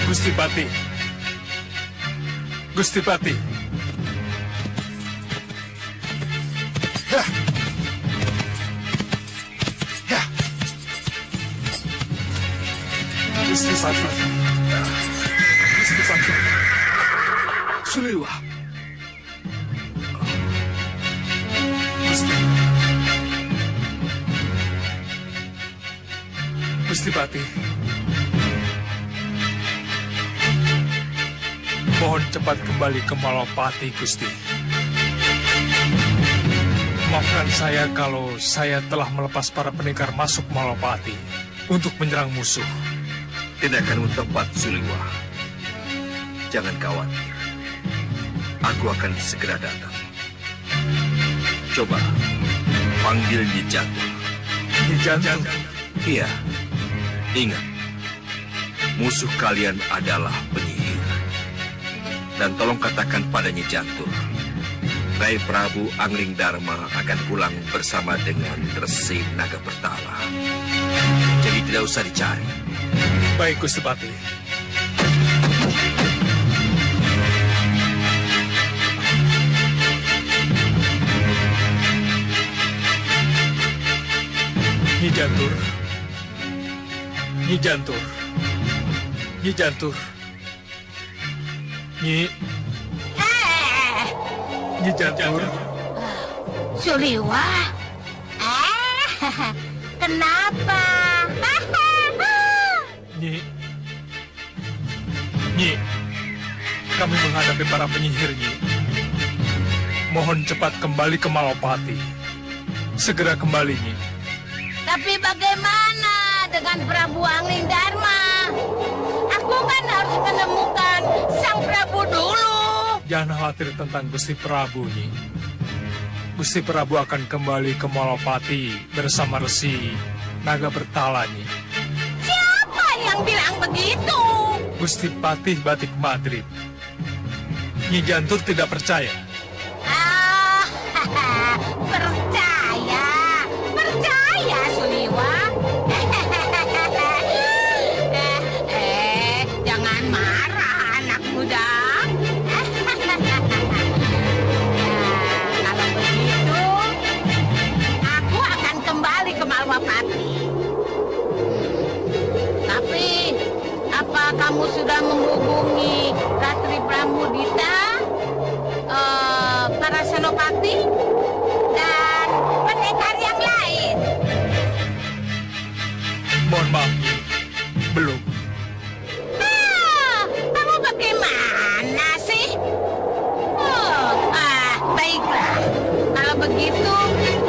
Gusti Patih. Gusti Patih. Gusti Patih. Gusti Patih. Suliwa. Gusti. Gusti Patih. Mohon cepat kembali ke Malapati, Gusti. Maafkan saya kalau saya telah melepas para pendekar masuk Malapati untuk menyerang musuh. Tindakanmu tepat, Suliwa. Jangan khawatir. Aku akan segera datang. Coba panggil Nyi Jantur. Nyi Jantur? Iya. Ingat, musuh kalian adalah penyihir. Dan tolong katakan pada Nyi Jantur, Rai Prabu Angling Dharma akan pulang bersama dengan Resi Naga Bertala. Jadi tidak usah dicari. Baik, Gusti Patih. Nyi Jantur. Nyi Jantur. Nyi Jantur. Nyi. Nyi Jantur. Suliwa. Kenapa? Nyi. Nyi. Kami menghadapi para penyihir, Nyi. Mohon cepat kembali ke Malapati. Segera kembali, Nyi. Tapi bagaimana dengan Prabu Angling Dharma? Aku kan harus menemukan Sang Prabu dulu. Jangan khawatir tentang Gusti Prabu, Nyi. Gusti Prabu akan kembali ke Malapati bersama Resi Naga Bertala, Nyi. Siapa yang bilang begitu? Gusti Patih Batik Madrid. Nyi Jantur tidak percaya. Percaya. Percaya, Suliwa. Jangan marah, anak muda. Kalau begitu, aku akan kembali ke Malapati. Tapi, apa kamu sudah menghubungi Ratri Pramudita, para senopati, dan pendekar yang lain? Mohon maaf, Nyi. Belum. Kamu bagaimana sih? Baiklah. Kalau begitu,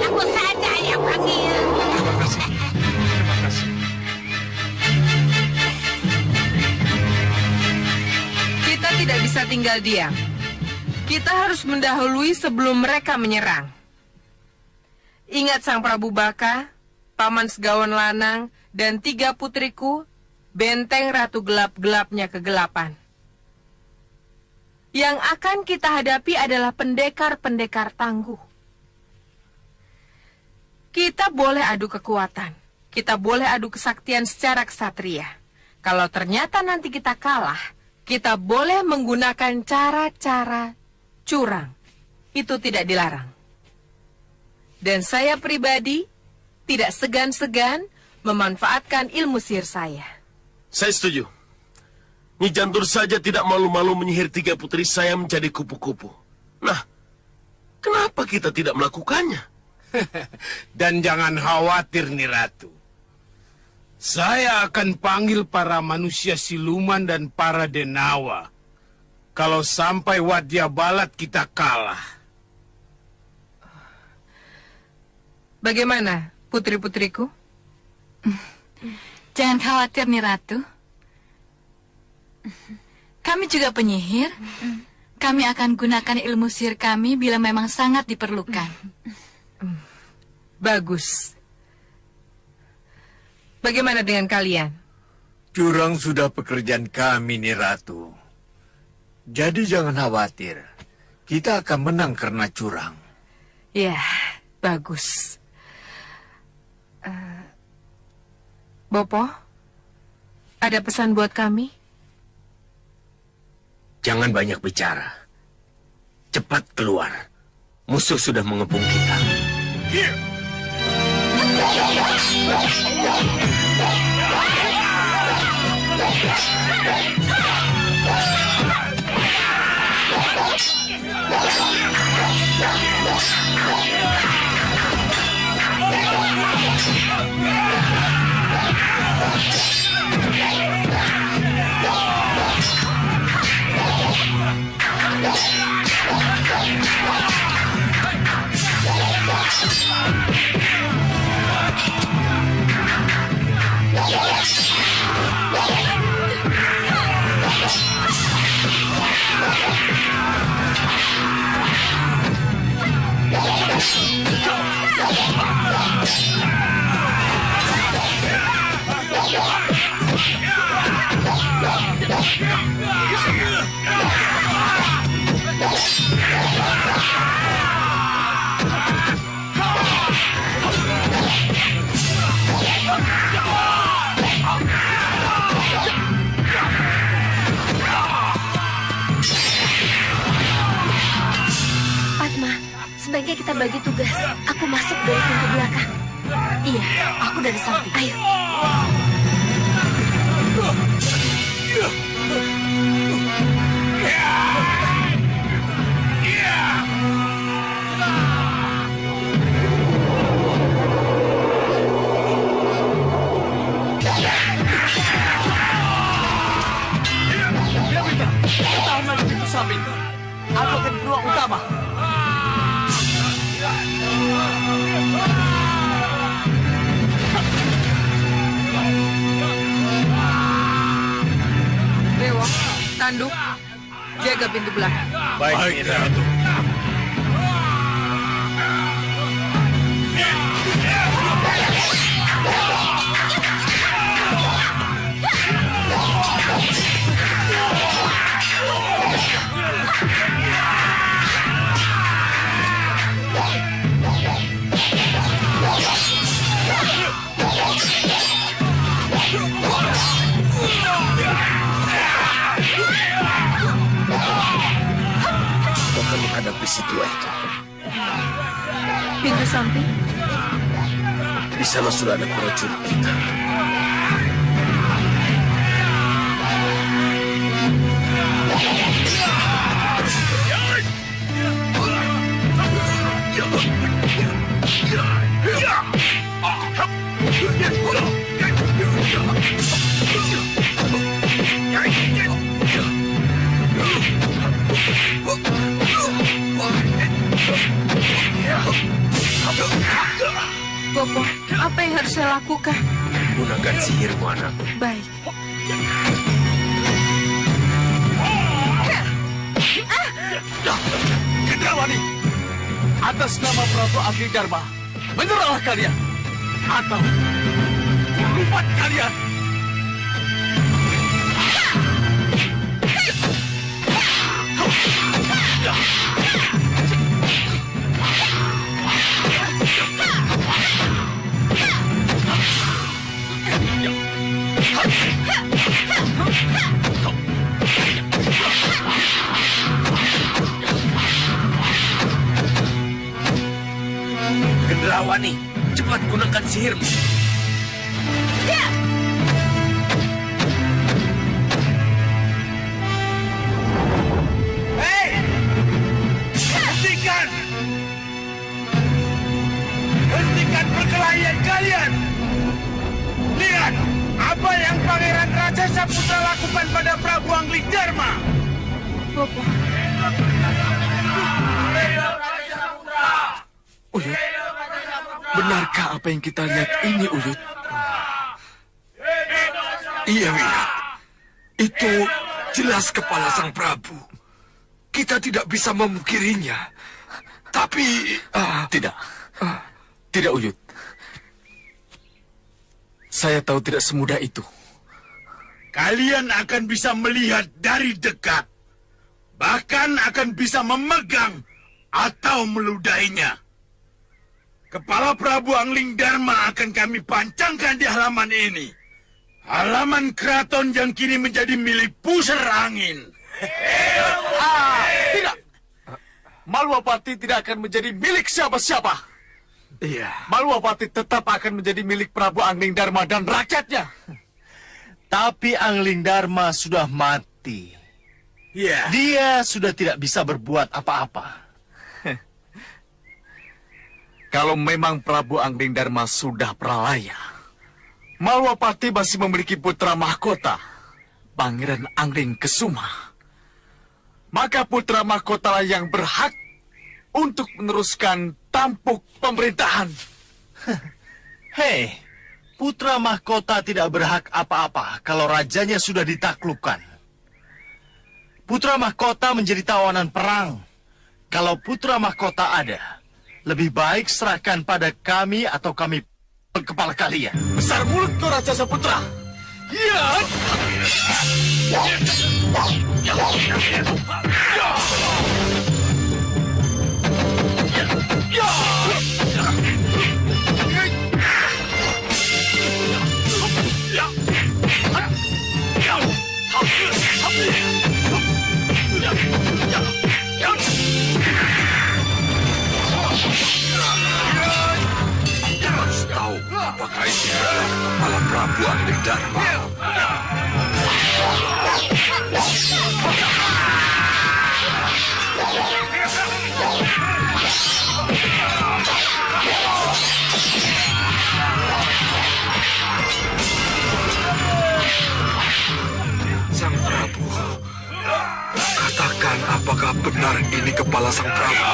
aku saja yang panggil. Terima kasih, Nyi. Terima kasih. Kita tidak bisa tinggal diam. Kita harus mendahului sebelum mereka menyerang. Ingat Sang Prabu Baka, Paman Segawan Lanang, dan 3 putriku, benteng Ratu Gelap-gelapnya kegelapan. Yang akan kita hadapi adalah pendekar-pendekar tangguh. Kita boleh adu kekuatan. Kita boleh adu kesaktian secara ksatria. Kalau ternyata nanti kita kalah, kita boleh menggunakan cara-cara curang. Itu tidak dilarang. Dan saya pribadi tidak segan-segan memanfaatkan ilmu sihir saya. Saya setuju. Nyi Jantur saja tidak malu-malu menyihir 3 putri saya menjadi kupu-kupu. Nah, kenapa kita tidak melakukannya? Dan jangan khawatir, Ni Ratu. Saya akan panggil para manusia siluman dan para denawa. Kalau sampai Wadya Balat kita kalah. Bagaimana, putri-putriku? Jangan khawatir, Ni Ratu. Kami juga penyihir. Kami akan gunakan ilmu sihir kami bila memang sangat diperlukan. Bagus. Bagaimana dengan kalian? Curang sudah pekerjaan kami, Ni Ratu. Jadi jangan khawatir. Kita akan menang karena curang. Ya, bagus. Bopo, ada pesan buat kami? Jangan banyak bicara. Cepat keluar. Musuh sudah mengepung kita. Padma, sebaiknya kita bagi tugas. Aku masuk dari pintu belakang. Iya, aku dari samping. Ayo. Tahan pintu samping. Aku akan ke ruang utama. Dewa, Tanduk, jaga pintu belakang. Baik, Ni Ratu. Kau akan menghadapi situasi. Pintu samping. Di sana sudah ada prajurit kita. Bopo, apa yang harus saya lakukan? Gunakan sihirmu, anak. Baik. Gendrawani, atas nama Prabu Agni Dharma, menyerahlah kalian. Atau lupat kalian. Gendrawani, cepat gunakan sihirmu. Angling Dharma! Bopo. Uyut, benarkah apa yang kita lihat ini, Uyut? Iya, Wirat. Itu jelas kepala Sang Prabu. Kita tidak bisa memungkirinya. Tapi... Tidak, Uyut. Saya tahu tidak semudah itu. Kalian akan bisa melihat dari dekat. Bahkan akan bisa memegang atau meludahinya. Kepala Prabu Angling Dharma akan kami pancangkan di halaman ini. Halaman keraton yang kini menjadi milik pusar angin. Tidak. Malwapati tidak akan menjadi milik siapa-siapa. Iya. Malwapati tetap akan menjadi milik Prabu Angling Dharma dan rakyatnya. Tapi Angling Dharma sudah mati. Ya. Dia sudah tidak bisa berbuat apa-apa. Kalau memang Prabu Angling Dharma sudah pralaya, Malwapati masih memiliki putra mahkota, Pangeran Angling Kesuma. Maka putra mahkota yang berhak untuk meneruskan tampuk pemerintahan. Hei, putra mahkota tidak berhak apa-apa kalau rajanya sudah ditaklukkan. Putra mahkota menjadi tawanan perang. Kalau putra mahkota ada, lebih baik serahkan pada kami atau kami kepala kalian. Besar mulut kau Raja Saputra. Ya. Harus tahu apakah ini adalah kepala Prabu Angling Dharma. Sang Prabu, katakan apakah benar ini kepala Sang Prabu?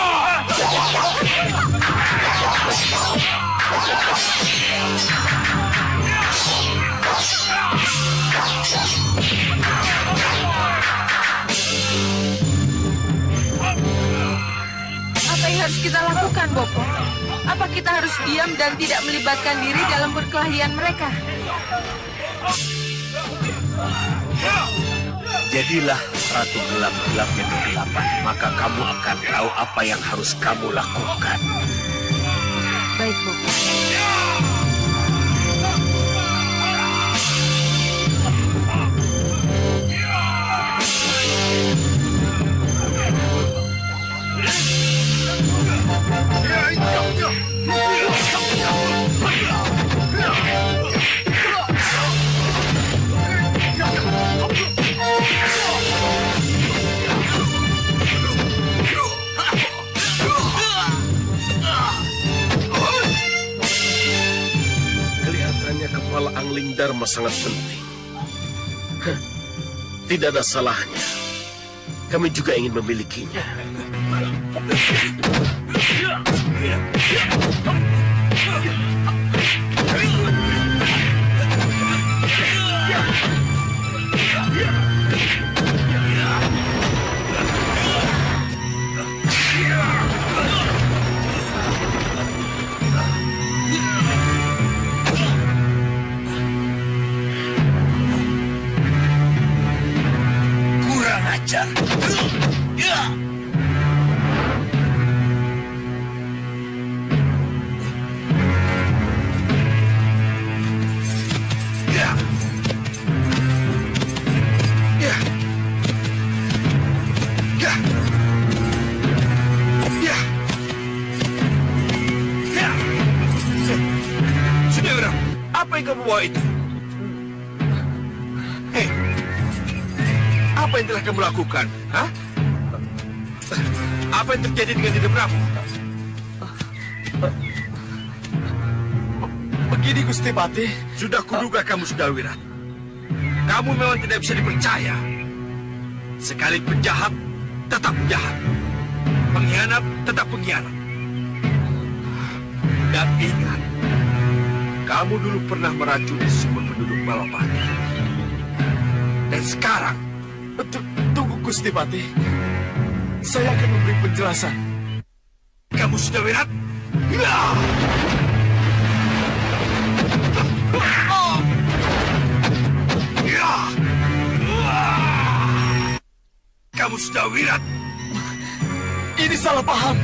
Apa yang harus kita lakukan, Bopo? Apa kita harus diam dan tidak melibatkan diri dalam perkelahian mereka? Jadilah Ratu Gelap-Gelap yang kegelapan, maka kamu akan tahu apa yang harus kamu lakukan. Baik, Bopo. Kelihatannya kepala Angling Dharma sangat penting. Tidak ada salahnya. Kami juga ingin memilikinya. Kurang ajar. Sudahlah, apa yang kamu bawa itu? Hei, apa yang telah kamu lakukan? Hah? Apa yang terjadi dengan Dinda Prabu? Begini, Gusti Pati. Sudah kuduga kamu sudah wirat. Kamu memang tidak bisa dipercaya. Sekalipun jahat, tetap jahat. Pengkhianat, tetap pengkhianat. Dan ingat, kamu dulu pernah meracuni semua penduduk Balapati. Dan sekarang, Tunggu Gusti Pati. Saya akan memberi penjelasan. kamu sudah wirat? Ya! Ya! Kamu sudah wirat? Ini salah paham.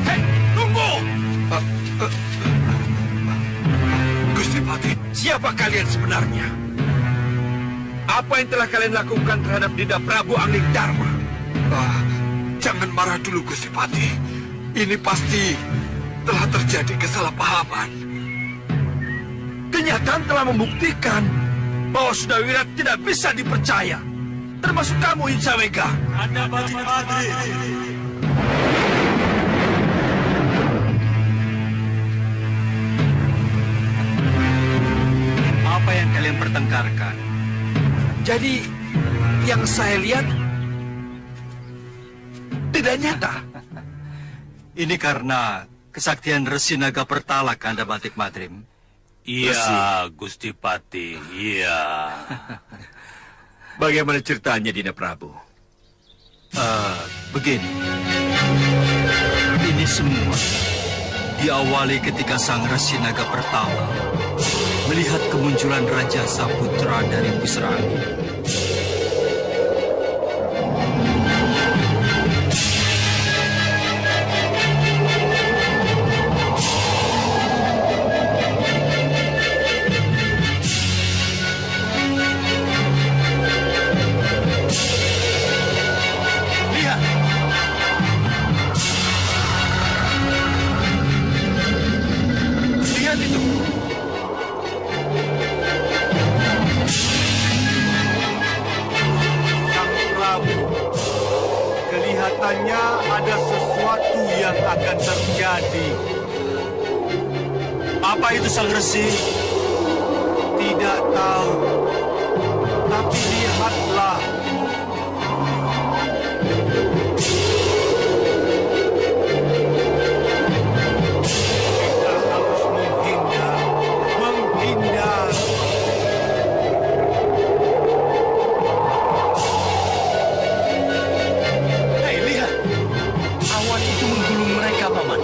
Hei, tunggu! Gusti Pati, siapa kalian sebenarnya? Apa yang telah kalian lakukan terhadap Dinda Prabu Angling Dharma? Jangan marah dulu, Gusti Pati. Ini pasti telah terjadi kesalahpahaman. Kenyataan telah membuktikan bahwa Sudawirat tidak bisa dipercaya. Termasuk kamu, Insawega. Anda Batik Madrid. Apa yang kalian pertengkarkan? Jadi, yang saya lihat tidak nyata. Ini karena kesaktian Resi Naga Pertala, Kanda Batik Madrim. Iya, Gusti Pati, iya. Bagaimana ceritanya, Dinda Prabu? Begini. Ini semua diawali ketika Sang Resi Naga Pertala melihat kemunculan Raja Saputra dari Pusra Angin. Lihat! Lihat itu! Sang Prabu, kelihatannya ada sesuatu yang akan terjadi. Apa itu Sang Resi? Tidak tahu, tapi lihatlah. Kita harus menghindar, menghindar. Hei, lihat! Awan itu menggulung mereka, Paman.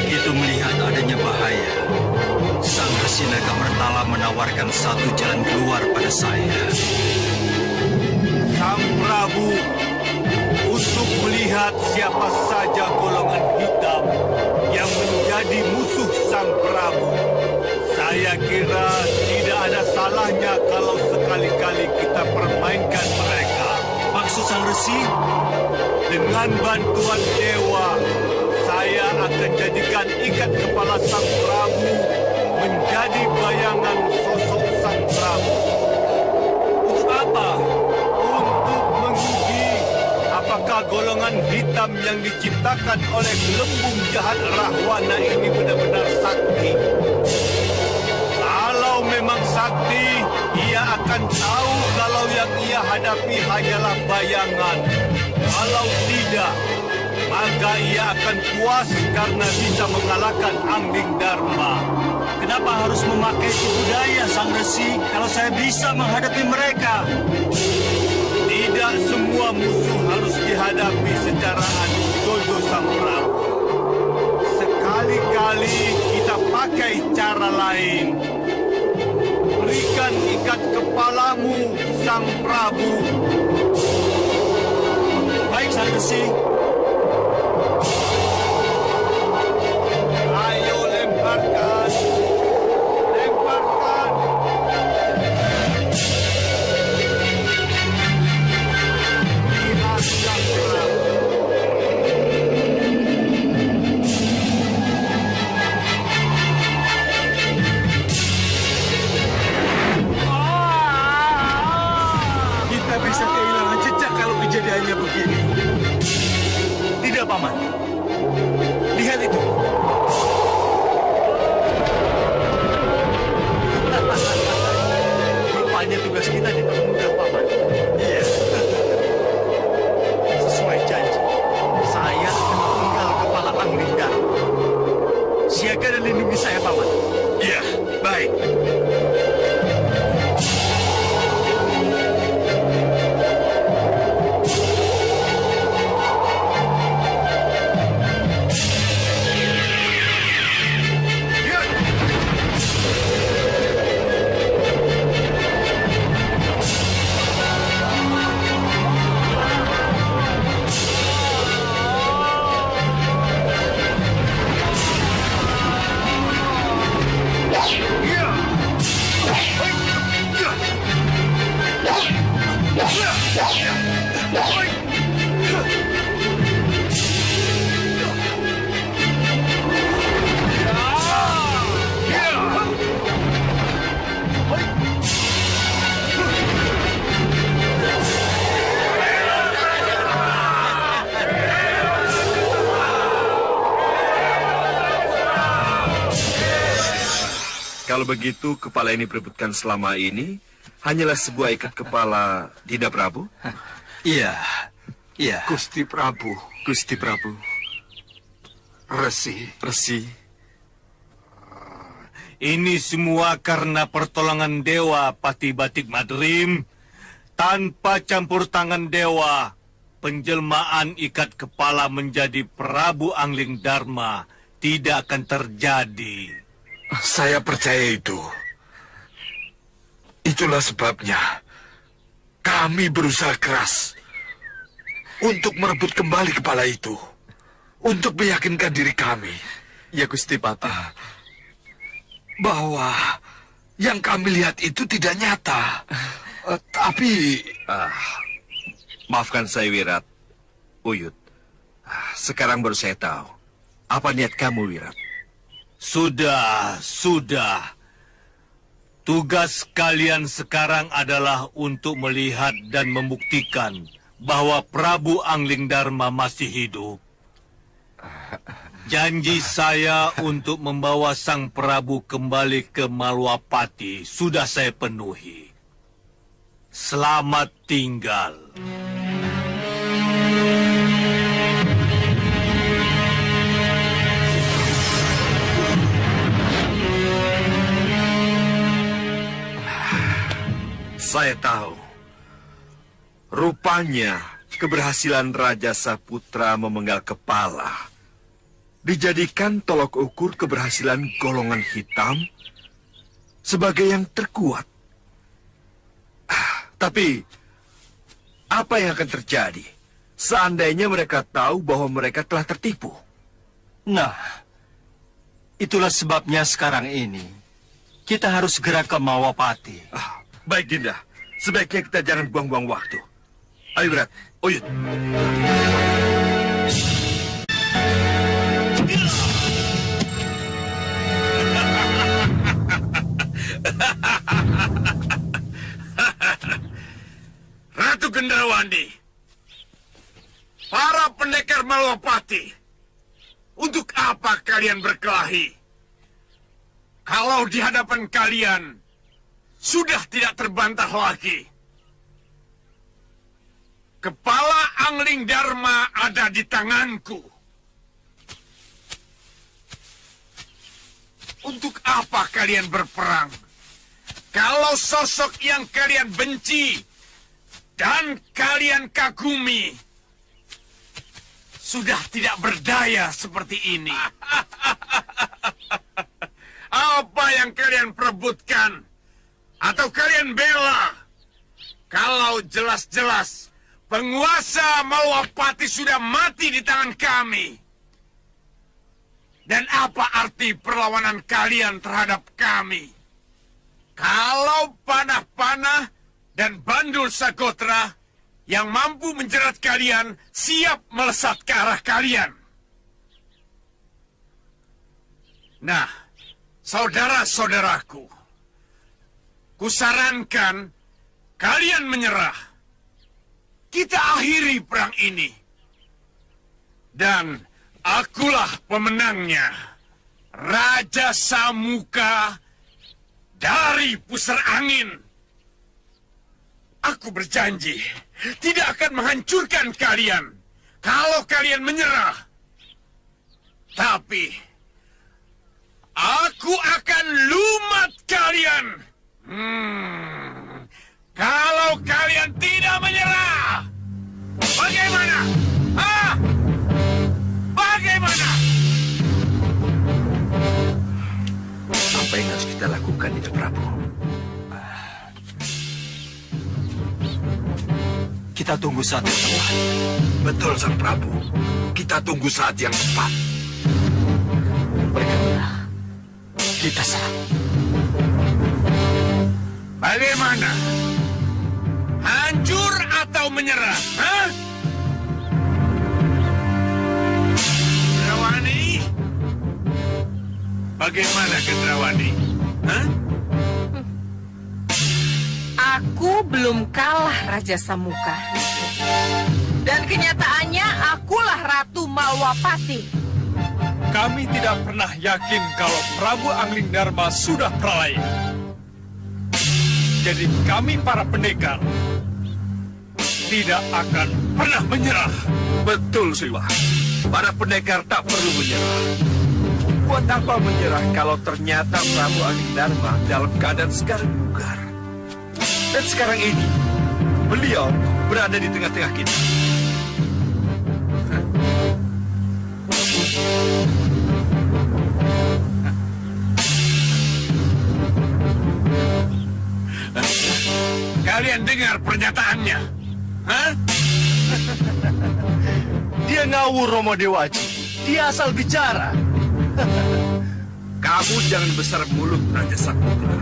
Begitu melihat adanya bahaya, Sang Resi Naga Pertala menawarkan satu jalan keluar pada saya. Sang Prabu, untuk melihat siapa saja golongan hitam yang menjadi musuh Sang Prabu, saya kira tidak ada salahnya kalau sekali-kali kita permainkan mereka. Maksud Sang Resi? Dengan bantuan dewa, saya akan jadikan ikat kepala Sang Prabu menjadi bayangan sosok Sang Prabu. Untuk apa? Untuk menguji apakah golongan hitam yang diciptakan oleh gelembung jahat Rahwana ini benar-benar sakti. Kalau memang sakti, ia akan tahu kalau yang ia hadapi hanyalah bayangan. Kalau tidak, maka ia akan puas karena bisa mengalahkan Angling Dharma. Kenapa harus memakai tipu daya, Sang Resi, kalau saya bisa menghadapi mereka? Tidak semua musuh harus dihadapi secara adu jojo Sang Prabu. Sekali-kali kita pakai cara lain. Berikan ikat kepalamu, Sang Prabu. Baik, Sang Resi. Ayo lemparkan. Lemparkan. bisa kehilangan jejak kalau kejadiannya begini. Tidak, Paman. Lihat itu. Rupanya tugas kita dipermudah, Paman. Iya. Sesuai janji, saya akan tinggal kepala Angling Dharma. Siaga dan lindungi saya, Paman. Iya, baik. Kalau begitu, kepala yang diperebutkan selama ini hanyalah sebuah ikat kepala Dinda Prabu? Iya, iya. Gusti Prabu. Gusti Prabu. Resi. Resi. Ini semua karena pertolongan Dewa Pati Batik Madrim. Tanpa campur tangan Dewa, penjelmaan ikat kepala menjadi Prabu Angling Dharma tidak akan terjadi. Saya percaya itu. Itulah sebabnya kami berusaha keras untuk merebut kembali kepala itu, untuk meyakinkan diri kami, Ya Gusti Pati. bahwa yang kami lihat itu tidak nyata. Tapi Maafkan saya, Wirat. Uyut. Sekarang baru saya tahu. Apa niat kamu, Wirat? Sudah. Tugas kalian sekarang adalah untuk melihat dan membuktikan bahwa Prabu Angling Dharma masih hidup. Janji saya untuk membawa Sang Prabu kembali ke Malwapati sudah saya penuhi. Selamat tinggal. Saya tahu. Rupanya keberhasilan Raja Saputra memenggal kepala dijadikan tolok ukur keberhasilan golongan hitam sebagai yang terkuat. Tapi apa yang akan terjadi seandainya mereka tahu bahwa mereka telah tertipu? Nah, itulah sebabnya sekarang ini kita harus segera ke Malwapati. Baik, Dinda. Sebaiknya kita jangan buang-buang waktu. Ayo, Wirat. Uyut. Ratu Gendrawandi, para pendekar Malwapati, untuk apa kalian berkelahi? Kalau di hadapan kalian sudah tidak terbantah lagi. Kepala Angling Dharma ada di tanganku. Untuk apa kalian berperang? Kalau sosok yang kalian benci dan kalian kagumi sudah tidak berdaya seperti ini. Apa yang kalian perebutkan? Atau kalian bela? Kalau jelas-jelas penguasa Malwapati sudah mati di tangan kami. Dan apa arti perlawanan kalian terhadap kami? Kalau panah-panah dan bandul Sagotra yang mampu menjerat kalian siap melesat ke arah kalian. Nah, saudara-saudaraku, kusarankan kalian menyerah. kita akhiri perang ini. Dan akulah pemenangnya, Raja Samuka dari Pusar Angin. Aku berjanji tidak akan menghancurkan kalian kalau kalian menyerah. Tapi aku akan lumat kalian. Kalau kalian tidak menyerah, bagaimana? Bagaimana? Apa yang harus kita lakukan, Nida Prabu? Kita tunggu saat yang tepat. Betul, Sang Prabu. Kita tunggu saat yang tepat. Berkenan. Kita serang. Bagaimana? Hancur atau menyerah? Hah? Gendrawani? Bagaimana, Gendrawani? Hah? Aku belum kalah, Raja Samuka. Dan kenyataannya akulah Ratu Malwapati. Kami tidak pernah yakin kalau Prabu Angling Dharma sudah pralaya. Jadi kami para pendekar tidak akan pernah menyerah. Betul, Siwa. Para pendekar tak perlu menyerah. Buat apa menyerah kalau ternyata Prabu Angling Dharma dalam keadaan segar bugar? Dan sekarang ini, beliau berada di tengah-tengah kita. Kalian dengar pernyataannya? Hah? Dia ngawur, Romo Dewaji. Dia asal bicara. Kamu jangan besar mulut, Raja Saputra.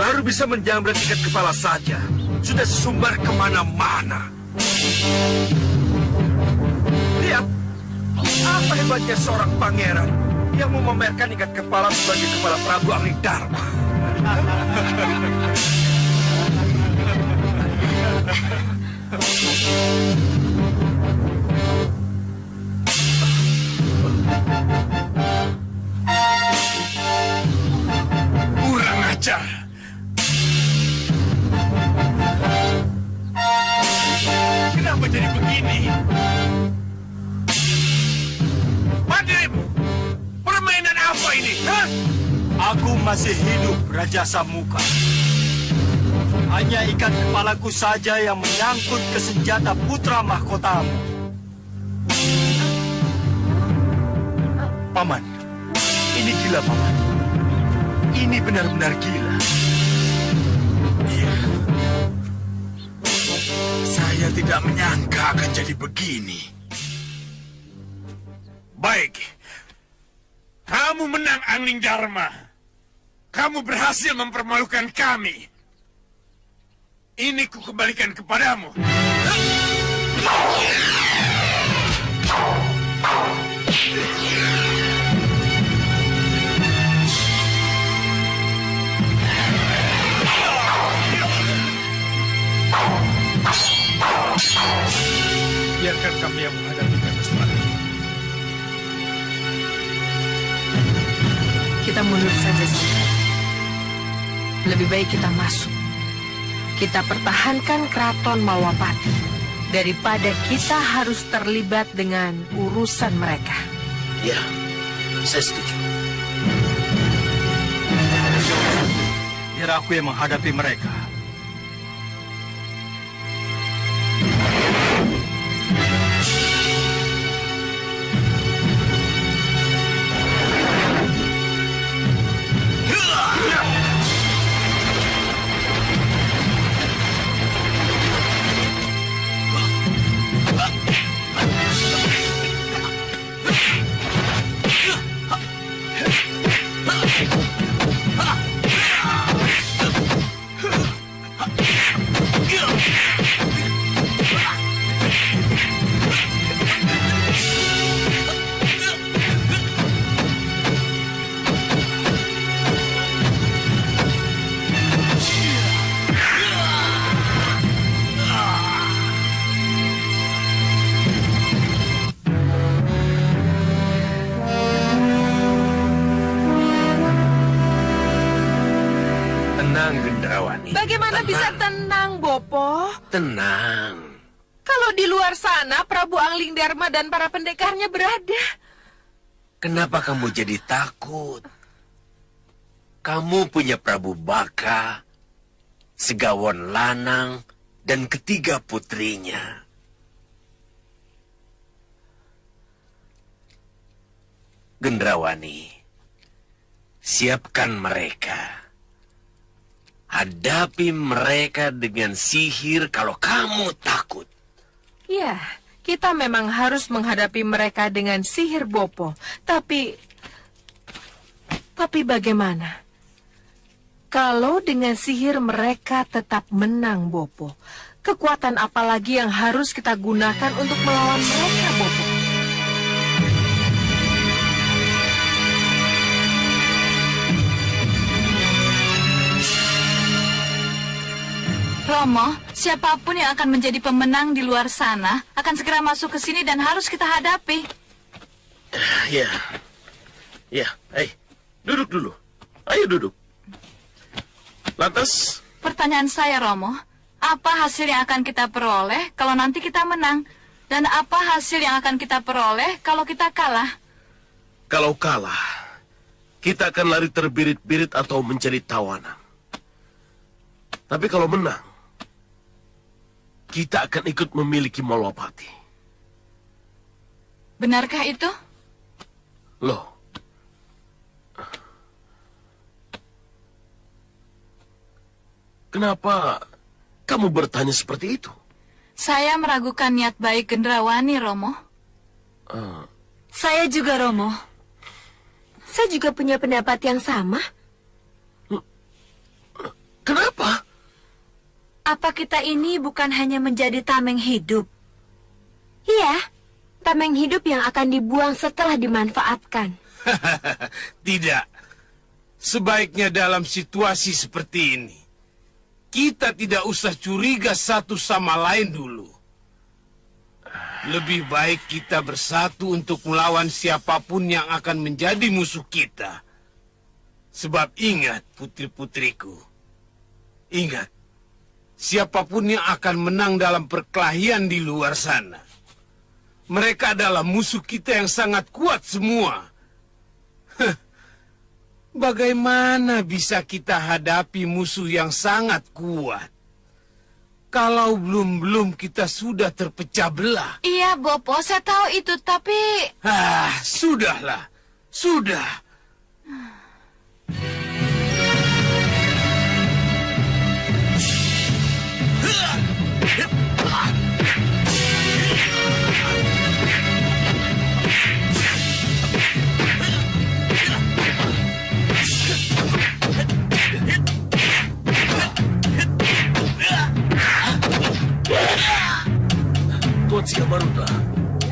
Baru bisa menjamret ikat kepala saja, sudah sesumbar kemana-mana. Lihat, apa hebatnya seorang pangeran yang memamerkan ikat kepala sebagai kepala Prabu Angling Dharma. Kurang ajar. Kenapa jadi begini? Madrim, permainan apa ini? Hah? Aku masih hidup, Raja Samuka. Hanya ikat kepalaku saja yang menyangkut ke senjata putra mahkotamu. Paman, ini gila, Paman. Ini benar-benar gila. Iya. Saya tidak menyangka akan jadi begini. Baik. Kamu menang, Angling Dharma. Kamu berhasil mempermalukan kami. Ini ku kembalikan kepadamu. Biarkan kami yang menghadapinya, Gusti Prabu. Kita mundur saja, Sandra. Lebih baik kita masuk. Kita pertahankan keraton Malwapati daripada kita harus terlibat dengan urusan mereka. Ya, saya setuju. Biar aku yang menghadapi mereka. Tenang, Gendrawani. Bagaimana bisa tenang, Bopo? Tenang. Kalau di luar sana Prabu Angling Darma dan para pendekarnya berada. Kenapa kamu jadi takut? Kamu punya Prabu Baka, Segawon Lanang, dan ketiga putrinya. Gendrawani, siapkan mereka. Hadapi mereka dengan sihir kalau kamu takut. Ya, kita memang harus menghadapi mereka dengan sihir Bopo. Tapi bagaimana? Kalau dengan sihir mereka tetap menang, Bopo. Kekuatan apa lagi yang harus kita gunakan untuk melawan mereka, Bopo? Romo, siapapun yang akan menjadi pemenang di luar sana akan segera masuk ke sini dan harus kita hadapi. Ya, duduk dulu. Ayo duduk. Lantas, Pertanyaan saya, Romo, apa hasil yang akan kita peroleh kalau nanti kita menang? Dan apa hasil yang akan kita peroleh kalau kita kalah? kalau kalah, kita akan lari terbirit-birit atau menjadi tawanan. Tapi kalau menang, kita akan ikut memiliki Malwapati. Benarkah itu? Loh, kenapa kamu bertanya seperti itu? Saya meragukan niat baik Gendrawani, Romo. Saya juga, Romo. Saya juga punya pendapat yang sama. Kenapa? Apa kita ini bukan hanya menjadi tameng hidup? Iya, tameng hidup yang akan dibuang setelah dimanfaatkan. Tidak. Sebaiknya dalam situasi seperti ini, kita tidak usah curiga satu sama lain dulu. Lebih baik kita bersatu untuk melawan siapapun yang akan menjadi musuh kita. Sebab ingat, putri-putriku. Ingat, siapapun yang akan menang dalam perkelahian di luar sana, mereka adalah musuh kita yang sangat kuat semua. Bagaimana bisa kita hadapi musuh yang sangat kuat kalau belum kita sudah terpecah belah? Iya, Bopo, saya tahu itu, tapi... Sudahlah. Sudah. Tuan Siamaruta,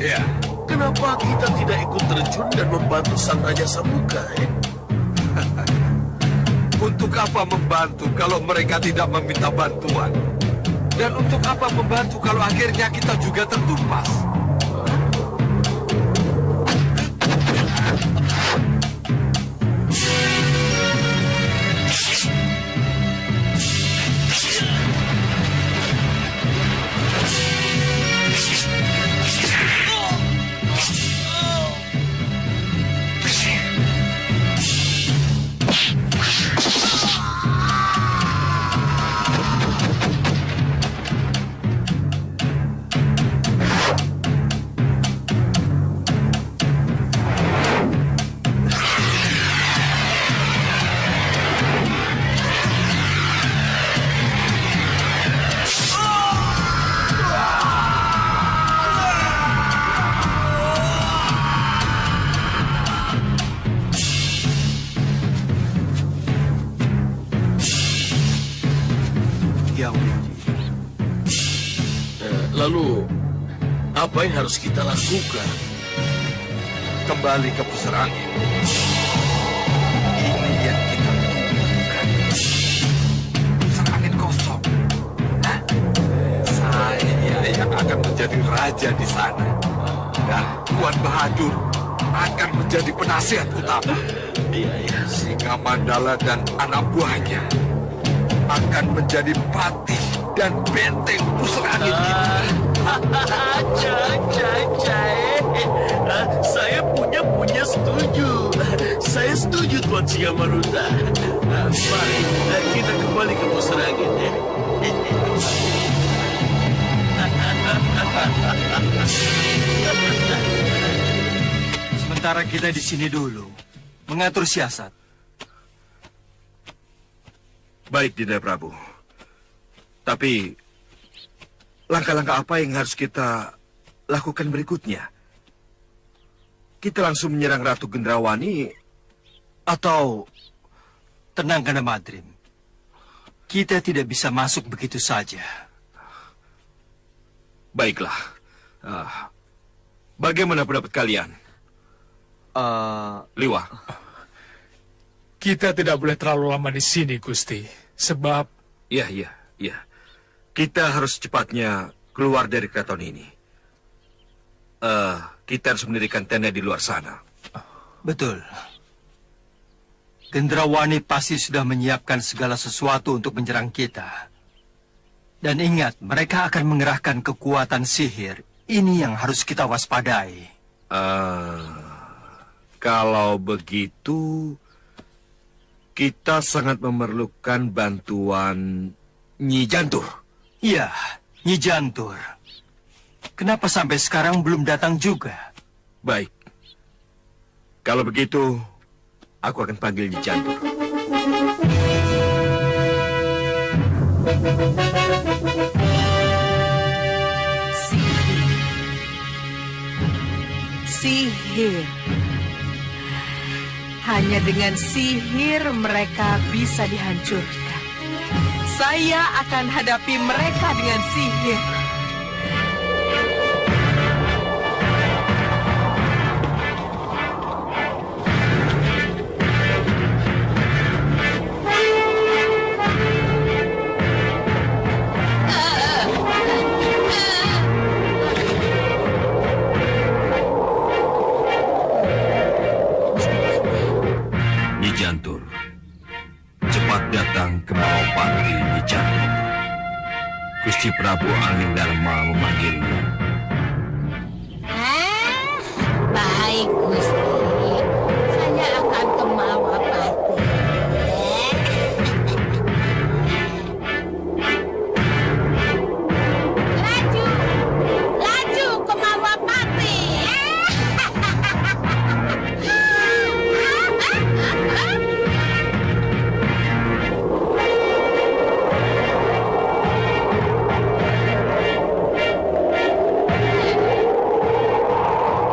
Ya, kenapa kita tidak ikut terjun dan membantu Sang Raja Samuka? untuk apa membantu kalau mereka tidak meminta bantuan? Dan untuk apa membantu kalau akhirnya kita juga tertumpas? Lalu, apa yang harus kita lakukan? Kembali ke pusar angin. Ini yang kita butuhkan. Pusar angin kosong. Saya yang akan menjadi raja di sana. Dan Tuan Bahadur akan menjadi penasihat utama. Singa Mandala dan anak buahnya akan menjadi patih dan benteng pusar angin kita. Saya punya setuju. Saya setuju Tuan Singamaruta. Mari kita kembali ke pusar angin. Sementara kita di sini dulu, mengatur siasat. Baik, Dinda Prabu. Tapi, langkah-langkah apa yang harus kita lakukan berikutnya? Kita langsung menyerang Ratu Gendrawani, atau... Tenang, Kanda Madrim. Kita tidak bisa masuk begitu saja. Baiklah. Bagaimana pendapat kalian? Liwa. Kita tidak boleh terlalu lama di sini, Gusti. Sebab... Iya. Kita harus cepatnya keluar dari keraton ini. Kita harus mendirikan tenda di luar sana. Betul. Gendrawani pasti sudah menyiapkan segala sesuatu untuk menyerang kita. Dan ingat, mereka akan mengerahkan kekuatan sihir. Ini yang harus kita waspadai. Kalau begitu, kita sangat memerlukan bantuan Nyi Jantur. Iya, Nyi Jantur. Kenapa sampai sekarang belum datang juga? Baik. Kalau begitu, aku akan panggil Nyi Jantur. Sihir. Hanya dengan sihir mereka bisa dihancurkan. Saya akan hadapi mereka dengan sihir. Nyi Jantur, cepat datang ke Malopati, Nyi Jantur. Gusti Prabu Angling Dharma memanggilmu. Baik, Gusti. Saya akan ke Malapati. Laju ke Malapati.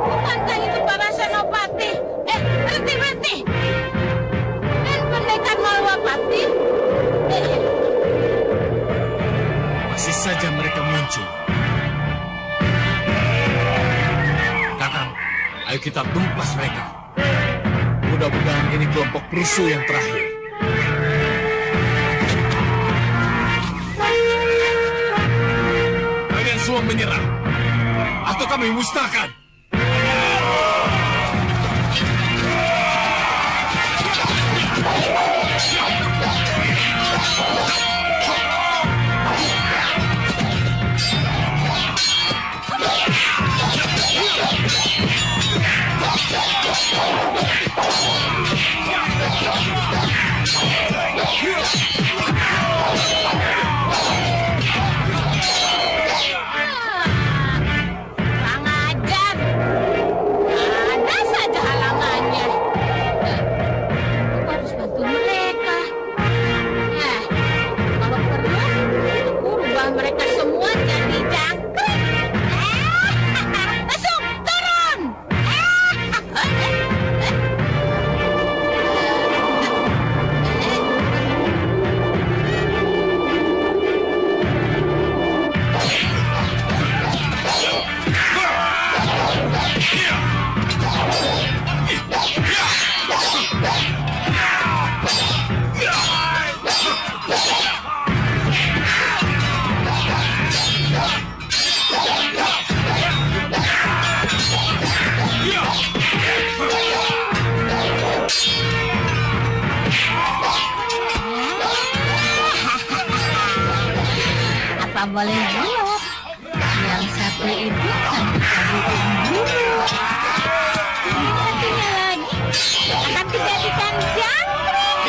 Bukankah itu para senopati? Berhenti. Dan pendekar Malapati? Masih saja mereka muncul. Kakang, ayo kita tumpas mereka. Mudah-mudahan ini kelompok perusuh yang terakhir. Kalian semua menyerah, atau kami musnahkan. Kurang ajar. Apa boleh belum? Yang satu itu kan kita bikin dulu. Ini satunya lagi akan dijadikan jangkrik.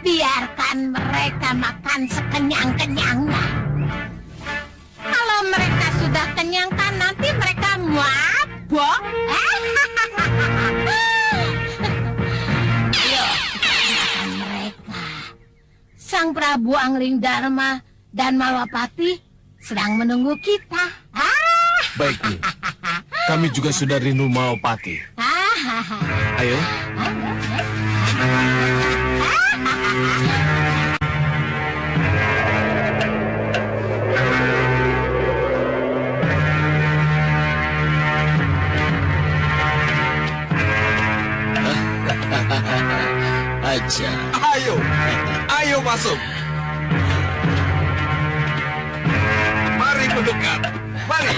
Biarkan mereka makan sekenyang-kenyangnya. Kalau mereka sudah kenyang kan nanti mereka mabok. Ayo, kita makan mereka. Sang Prabu Angling Dharma dan Malwapati sedang menunggu kita. Baik, Nyi. Kami juga sudah rindu Malwapati. Ayo. Aja. Ayo masuk. Mari mendekat. Mari.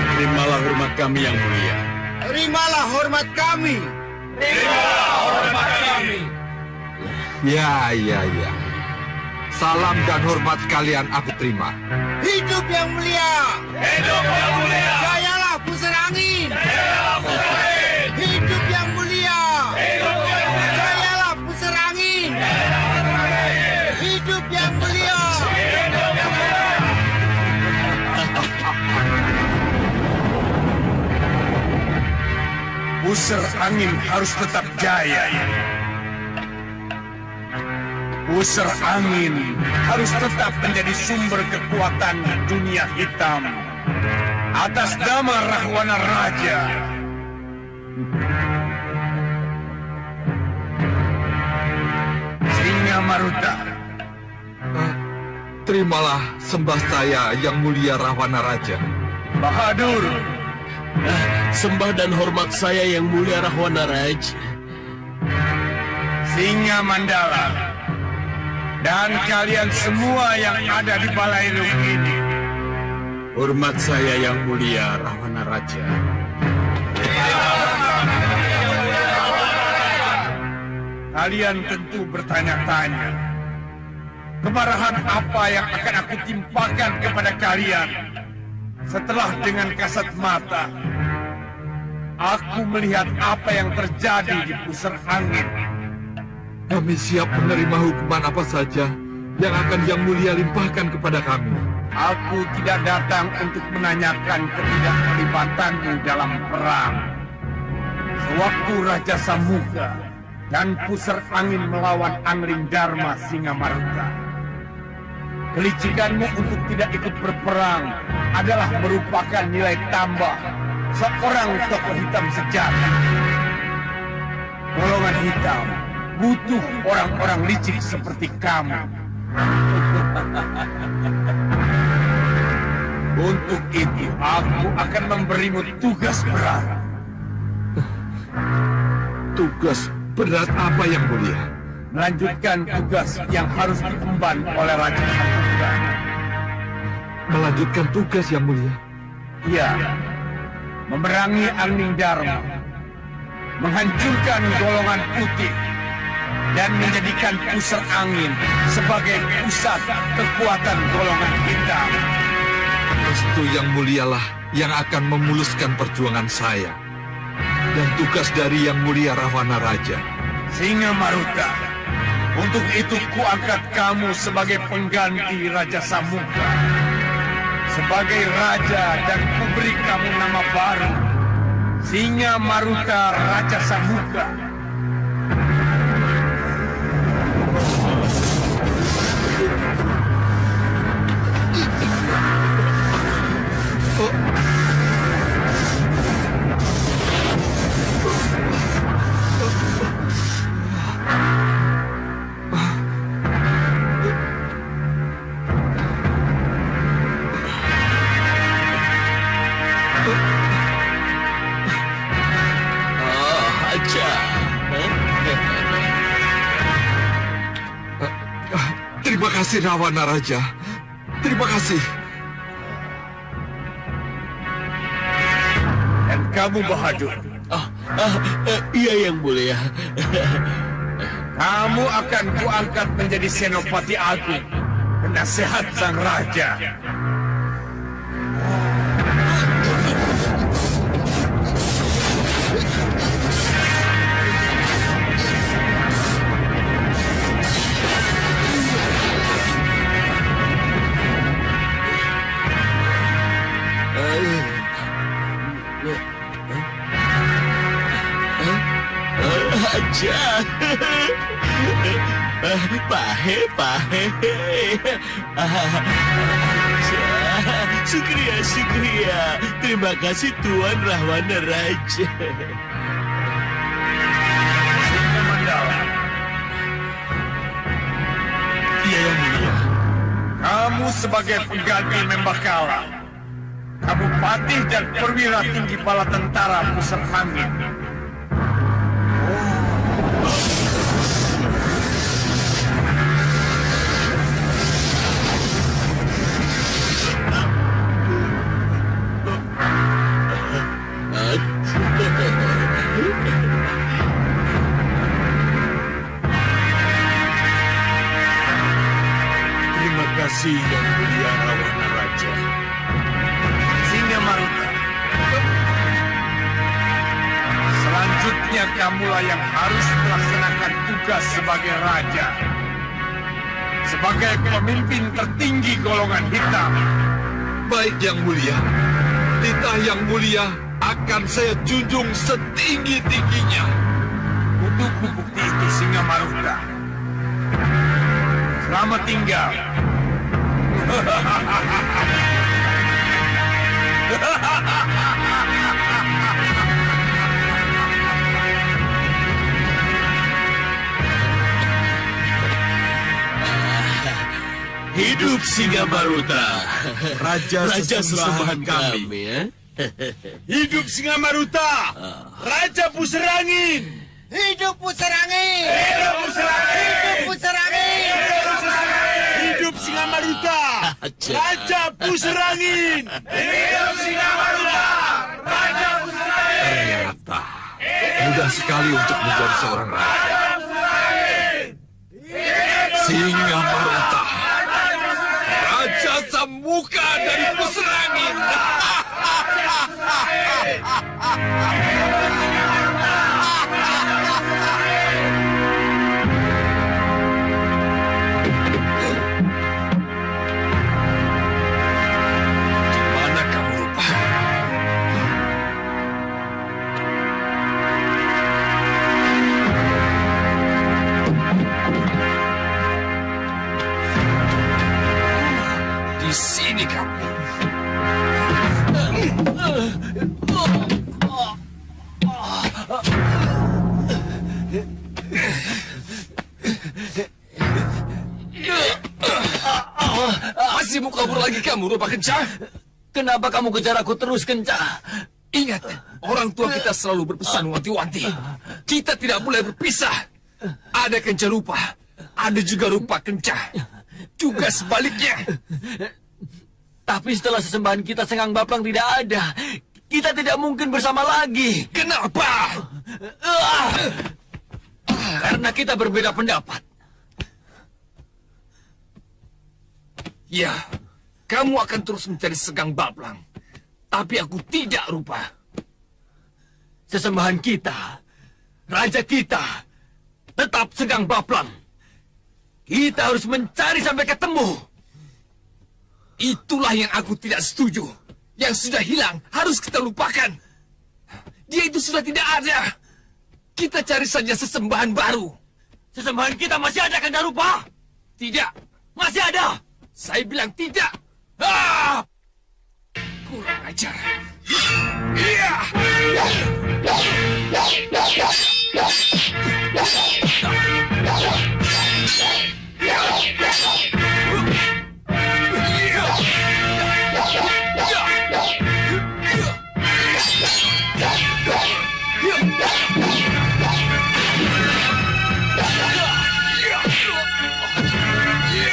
Terimalah hormat kami yang mulia. Terimalah hormat kami. Ya. Salam dan hormat kalian aku terima. Hidup yang mulia. Jayalah pusar angin. Hidup yang mulia. Jayalah pusar angin. Hidup yang mulia. Pusar angin harus tetap jaya. Pusar angin harus tetap menjadi sumber kekuatan dunia hitam. Atas nama Rahwana Raja. Singa Maruta. Terimalah sembah saya yang mulia Rahwana Raja. Bahadur. Sembah dan hormat saya yang mulia Rahwana Raj. Singa Mandala. Dan kalian semua yang ada di Balairung ini. Hormat saya yang mulia Rahwana Raja. Kalian tentu bertanya-tanya, kemarahan apa yang akan aku timpakan kepada kalian setelah dengan kasat mata aku melihat apa yang terjadi di pusar angin. Kami siap menerima hukuman apa saja yang akan Yang Mulia limpahkan kepada kami. Aku tidak datang untuk menanyakan ketidakterlibatanmu dalam perang. Sewaktu Raja Samuka dan pusar angin melawan Angling Dharma Singa Maruta, kelicikanmu untuk tidak ikut berperang adalah merupakan nilai tambah seorang tokoh hitam sejati. Golongan hitam butuh orang-orang licik seperti kamu. Untuk itu, aku akan memberimu tugas berat. Tugas berat apa Yang Mulia? Melanjutkan tugas yang harus diemban oleh Raja Samuka. Melanjutkan tugas Yang Mulia? Iya, memerangi Angling Dharma, menghancurkan golongan putih, dan menjadikan pusar angin sebagai pusat kekuatan golongan hitam. Restu Yang Mulialah yang akan memuluskan perjuangan saya. Dan tugas dari Yang Mulia Rahwana Raja. Singa Maruta, untuk itu kuangkat kamu sebagai pengganti Raja Samuka. Sebagai raja dan kuberi kamu nama baru, Singa Maruta Raja Samuka. kasih Rawana Raja. Terima kasih. Dan kamu Bahadur, Iya, Yang Mulia. kamu akan kuangkat menjadi Senopati Agung, penasehat sang raja. Raja. Pahe. Syukria. Terima kasih Tuan Rahwana Raja. Singa Mandala, Iya, Yang Mulia. kamu sebagai pengganti Membakala, kamu patih dan perwira tinggi bala tentara pusat angin. Terima kasih Yang Mulia Rahwana Raja. Singa Maruta, selanjutnya kamulah yang harus melaksanakan tugas sebagai raja, sebagai pemimpin tertinggi golongan hitam. Baik, Yang Mulia. Titah Yang Mulia akan saya junjung setinggi-tingginya. Untuk bukti itu, Singa Maruta. Selamat tinggal. Hidup Singa Maruta, Raja sesembahan kami. ya. Hidup Singa Maruta, Raja Puserangin. Hidup Puserangin! Hidup Puserangin! Hidup Puserangin! Hidup Singa Maruta, Raja Puserangin. Hidup Singa Maruta, Raja Puserangin. Ternyata mudah sekali untuk menjadi seorang raja. Singa Maruta, Raja Samuka dari Puserangin. Mana kamu lupa? Di sini kamu. Masih mau kabur lagi kamu, Rupa Kencah? Kenapa kamu kejar aku terus, Kencah? Ingat, orang tua kita selalu berpesan wanti-wanti. Kita tidak boleh berpisah. Ada Kencah Rupa, ada juga Rupa Kencah. Juga sebaliknya. Tapi setelah sesembahan kita Senggang Baplang tidak ada, kita tidak mungkin bersama lagi. Kenapa? Karena kita berbeda pendapat. Ya, kamu akan terus mencari Senggang Baplang. Tapi aku tidak, Rupa. Sesembahan kita, raja kita, tetap Senggang Baplang. Kita harus mencari sampai ketemu. Itulah yang aku tidak setuju. Yang sudah hilang harus kita lupakan. Dia itu sudah tidak ada. Kita cari saja sesembahan baru. Sesembahan kita masih ada, kan, Rupa? Tidak. Masih ada. Saya bilang tidak. Ah! Kurang ajar. Iya.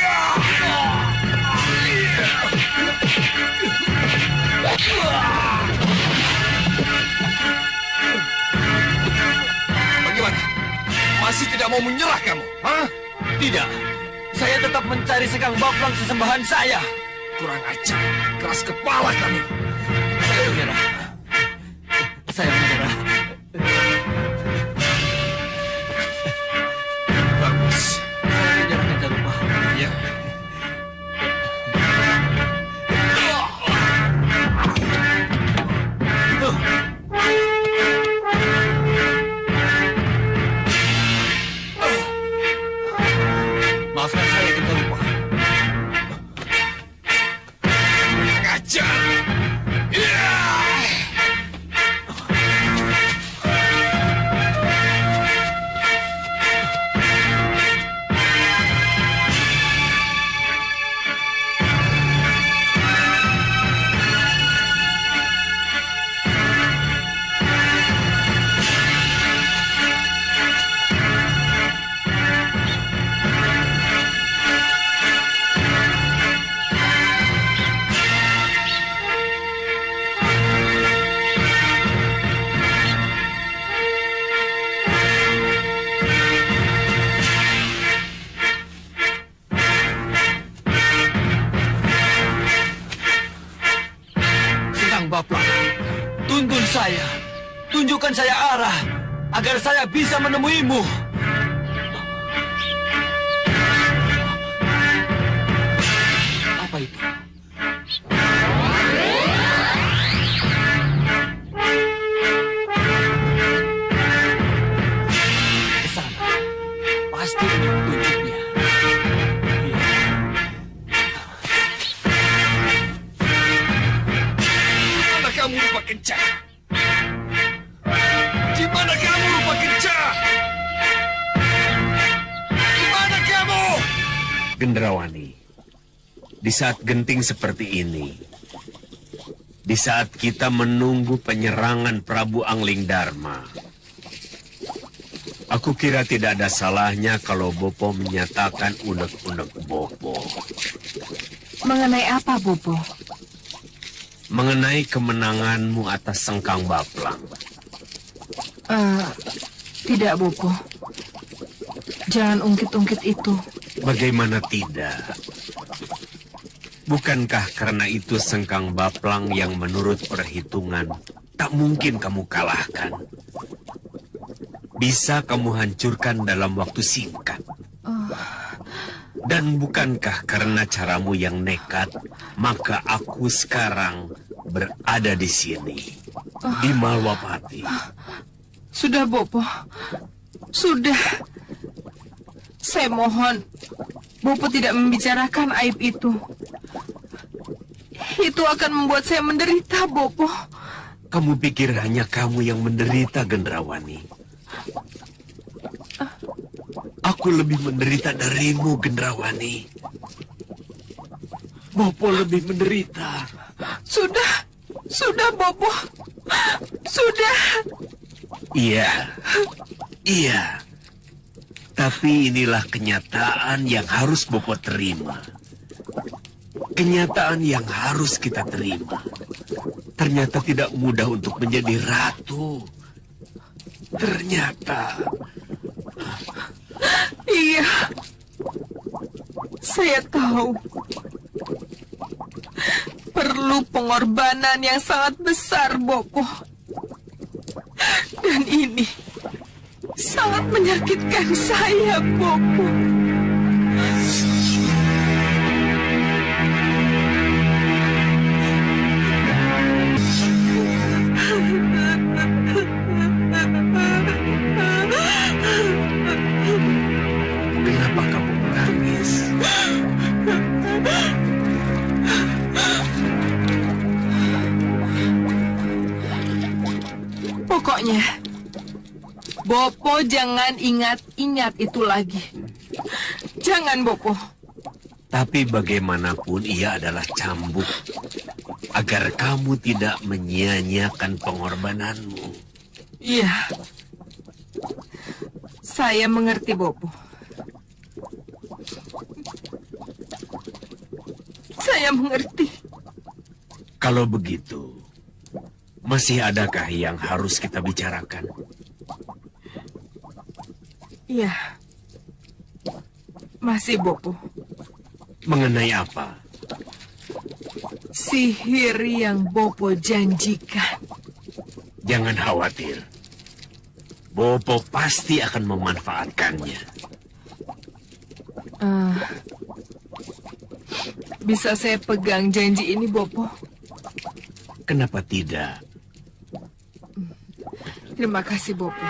Yeah! masih tidak mau menyerah kamu? Hah? Tidak. Saya tetap mencari Sekang Baplang sesembahan saya. Kurang ajar, keras kepala kamu. Saya menyerah. Saya menyerah. Bagus. Saya menyerah Kencarupa. Ya. Maafkan saya Kencarupa. Kurang ajar. Ya. Sekang Baplang, tuntun saya. Tunjukkan saya arah agar saya bisa menemuimu. Apa itu? Ke sana. Pasti ini petunjuknya. Iya. Mana kamu lupa kencang? Di mana kamu lupa kencang? Di mana kamu? Gendrawani, di saat genting seperti ini, di saat kita menunggu penyerangan Prabu Angling Dharma, aku kira tidak ada salahnya kalau Bopo menyatakan unek-unek Bopo. Mengenai apa, Bopo? Mengenai kemenanganmu atas Sekang Baplang. Tidak, Bopo. Jangan ungkit-ungkit itu. Bagaimana tidak? Bukankah karena itu Sekang Baplang yang menurut perhitungan tak mungkin kamu kalahkan? Bisa kamu hancurkan dalam waktu singkat. Dan bukankah karena caramu yang nekat, maka aku sekarang berada di sini, di Malwapati. Sudah, Bopo. Sudah. Saya mohon, Bopo tidak membicarakan aib itu. Itu akan membuat saya menderita, Bopo. Kamu pikir hanya kamu yang menderita, Gendrawani? Aku lebih menderita darimu, Gendrawani. Bopo lebih menderita. Sudah, Bopo. Sudah. Iya. Tapi inilah kenyataan yang harus Bopo terima. Kenyataan yang harus kita terima. Ternyata tidak mudah untuk menjadi ratu. Ternyata. Iya. Saya tahu. Perlu pengorbanan yang sangat besar, Bopo. Dan ini sangat menyakitkan saya, Bopo. Kenapa kamu menangis? Pokoknya, Bopo jangan ingat-ingat itu lagi. Jangan, Bopo. Tapi bagaimanapun ia adalah cambuk. Agar kamu tidak menyia-nyiakan pengorbananmu. Iya. Saya mengerti, Bopo. Saya mengerti. Kalau begitu, masih adakah yang harus kita bicarakan? Iya. Masih, Bopo. Mengenai apa? Sihir yang Bopo janjikan. Jangan khawatir. Bopo pasti akan memanfaatkannya. Bisa saya pegang janji ini, Bopo? Kenapa tidak? Terima kasih, Bopo.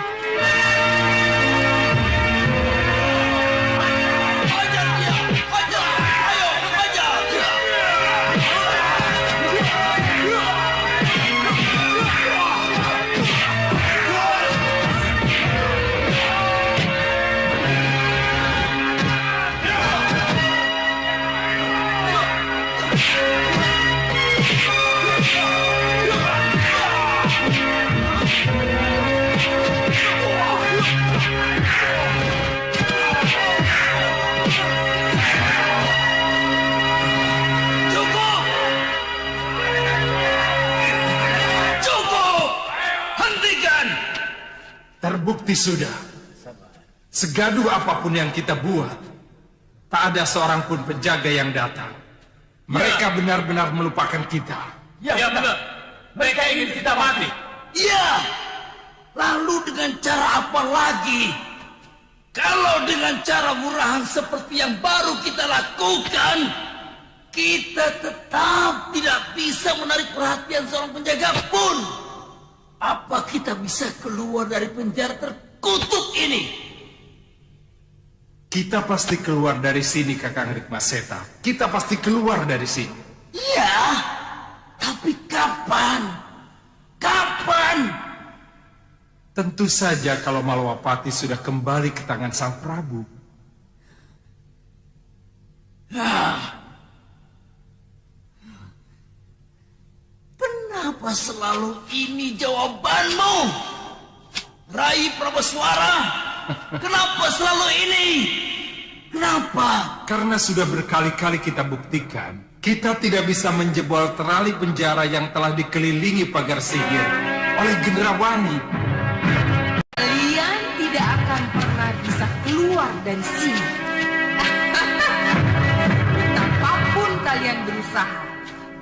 Terbukti sudah. Segaduh apapun yang kita buat, tak ada seorang pun penjaga yang datang. Mereka benar-benar melupakan kita. Ya benar. Mereka ingin kita mati. Ya. Lalu dengan cara apa lagi? Kalau dengan cara murahan seperti yang baru kita lakukan, kita tetap tidak bisa menarik perhatian seorang penjaga pun. Apa kita bisa keluar dari penjara terkutuk ini? Kita pasti keluar dari sini, Kakang Rikmaseta. Kita pasti keluar dari sini. Iya, tapi kapan? Kapan? Tentu saja kalau Malwapati sudah kembali ke tangan Sang Prabu. Kenapa selalu ini jawabanmu? Rai Prabeswara, kenapa selalu ini? Kenapa? Karena sudah berkali-kali kita buktikan, kita tidak bisa menjebol terali penjara yang telah dikelilingi pagar sihir oleh Gendrawani. Kalian tidak akan pernah bisa keluar dari sini. Betapapun kalian berusaha,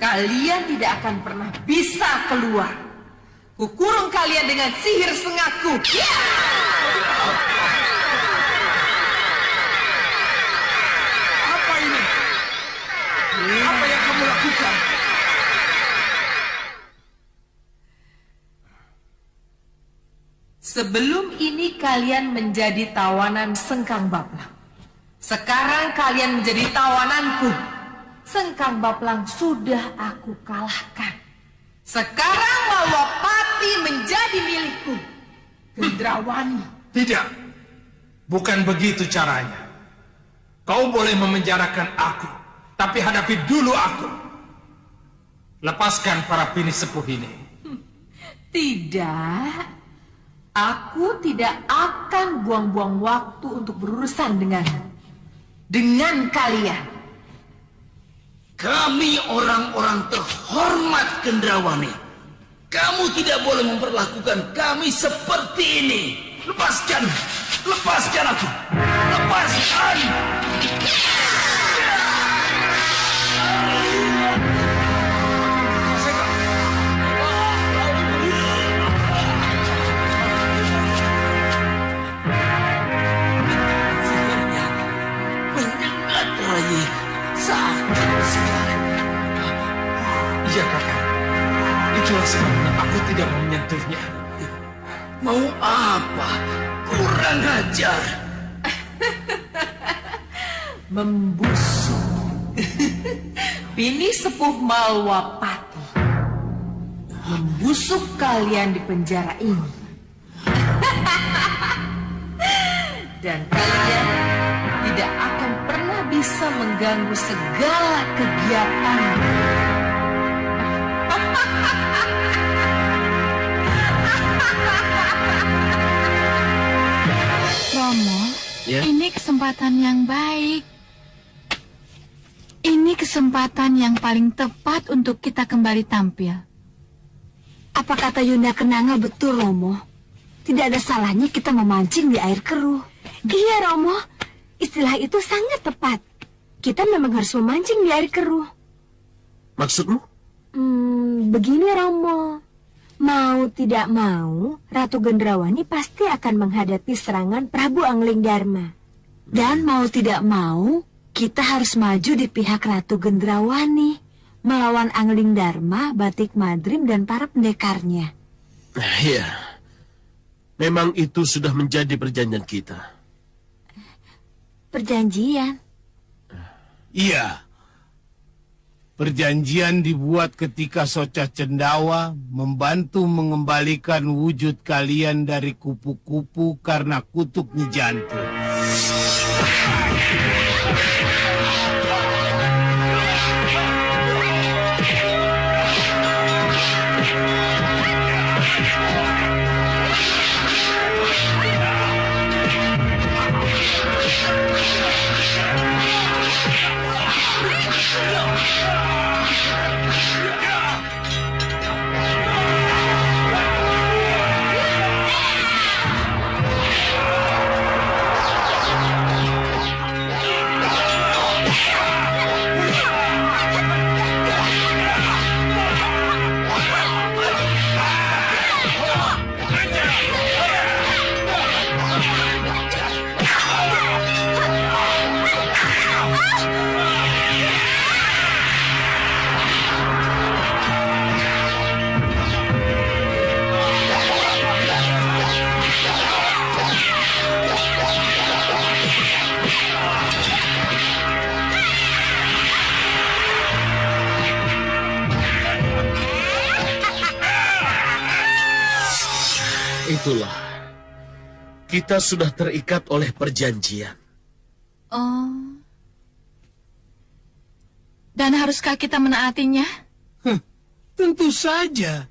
kalian tidak akan pernah bisa keluar. Kukurung kalian dengan sihir sengaku. Apa ini? Apa yang kamu lakukan? Sebelum ini kalian menjadi tawanan Sengkang Baplang. Sekarang kalian menjadi tawananku. Sengkang Baplang sudah aku kalahkan. Sekarang Malwapati menjadi milikku. Gendrawani. Tidak, bukan begitu caranya. Kau boleh memenjarakan aku, tapi hadapi dulu aku. Lepaskan para pini sepuh ini. Tidak. Aku tidak akan buang-buang waktu untuk berurusan dengan kalian. Kami orang-orang terhormat Gendrawani. Kamu tidak boleh memperlakukan kami seperti ini. Lepaskan! Lepaskan aku! Lepaskan! Menyengat Rai. Sakit sekali. Iya, Kakak. Itulah sebabnya aku tidak mau menyentuhnya. Mau apa? Kurang ajar. Membusuk. Pini sepuh Malwapati. Membusuk kalian di penjara ini. Dan kalian tidak akan pernah bisa mengganggu segala kegiatan. Romo, Ya? ini kesempatan yang baik. Ini kesempatan yang paling tepat untuk kita kembali tampil. Apa kata Yunda Kenanga betul, Romo? Tidak ada salahnya kita memancing di air keruh. Iya, Romo. Istilah itu sangat tepat. Kita memang harus memancing di air keruh. Maksudmu? Begini, Romo. Mau tidak mau, Ratu Gendrawani pasti akan menghadapi serangan Prabu Angling Dharma. Dan mau tidak mau, kita harus maju di pihak Ratu Gendrawani, melawan Angling Dharma, Batik Madrim, dan para pendekarnya. Iya. Memang itu sudah menjadi perjanjian kita. Perjanjian? Iya. Perjanjian dibuat ketika Soca Cendawa membantu mengembalikan wujud kalian dari kupu-kupu karena kutuk Nyi Jantur. Itulah, kita sudah terikat oleh perjanjian. Oh. Dan haruskah kita menaatinya? Tentu saja.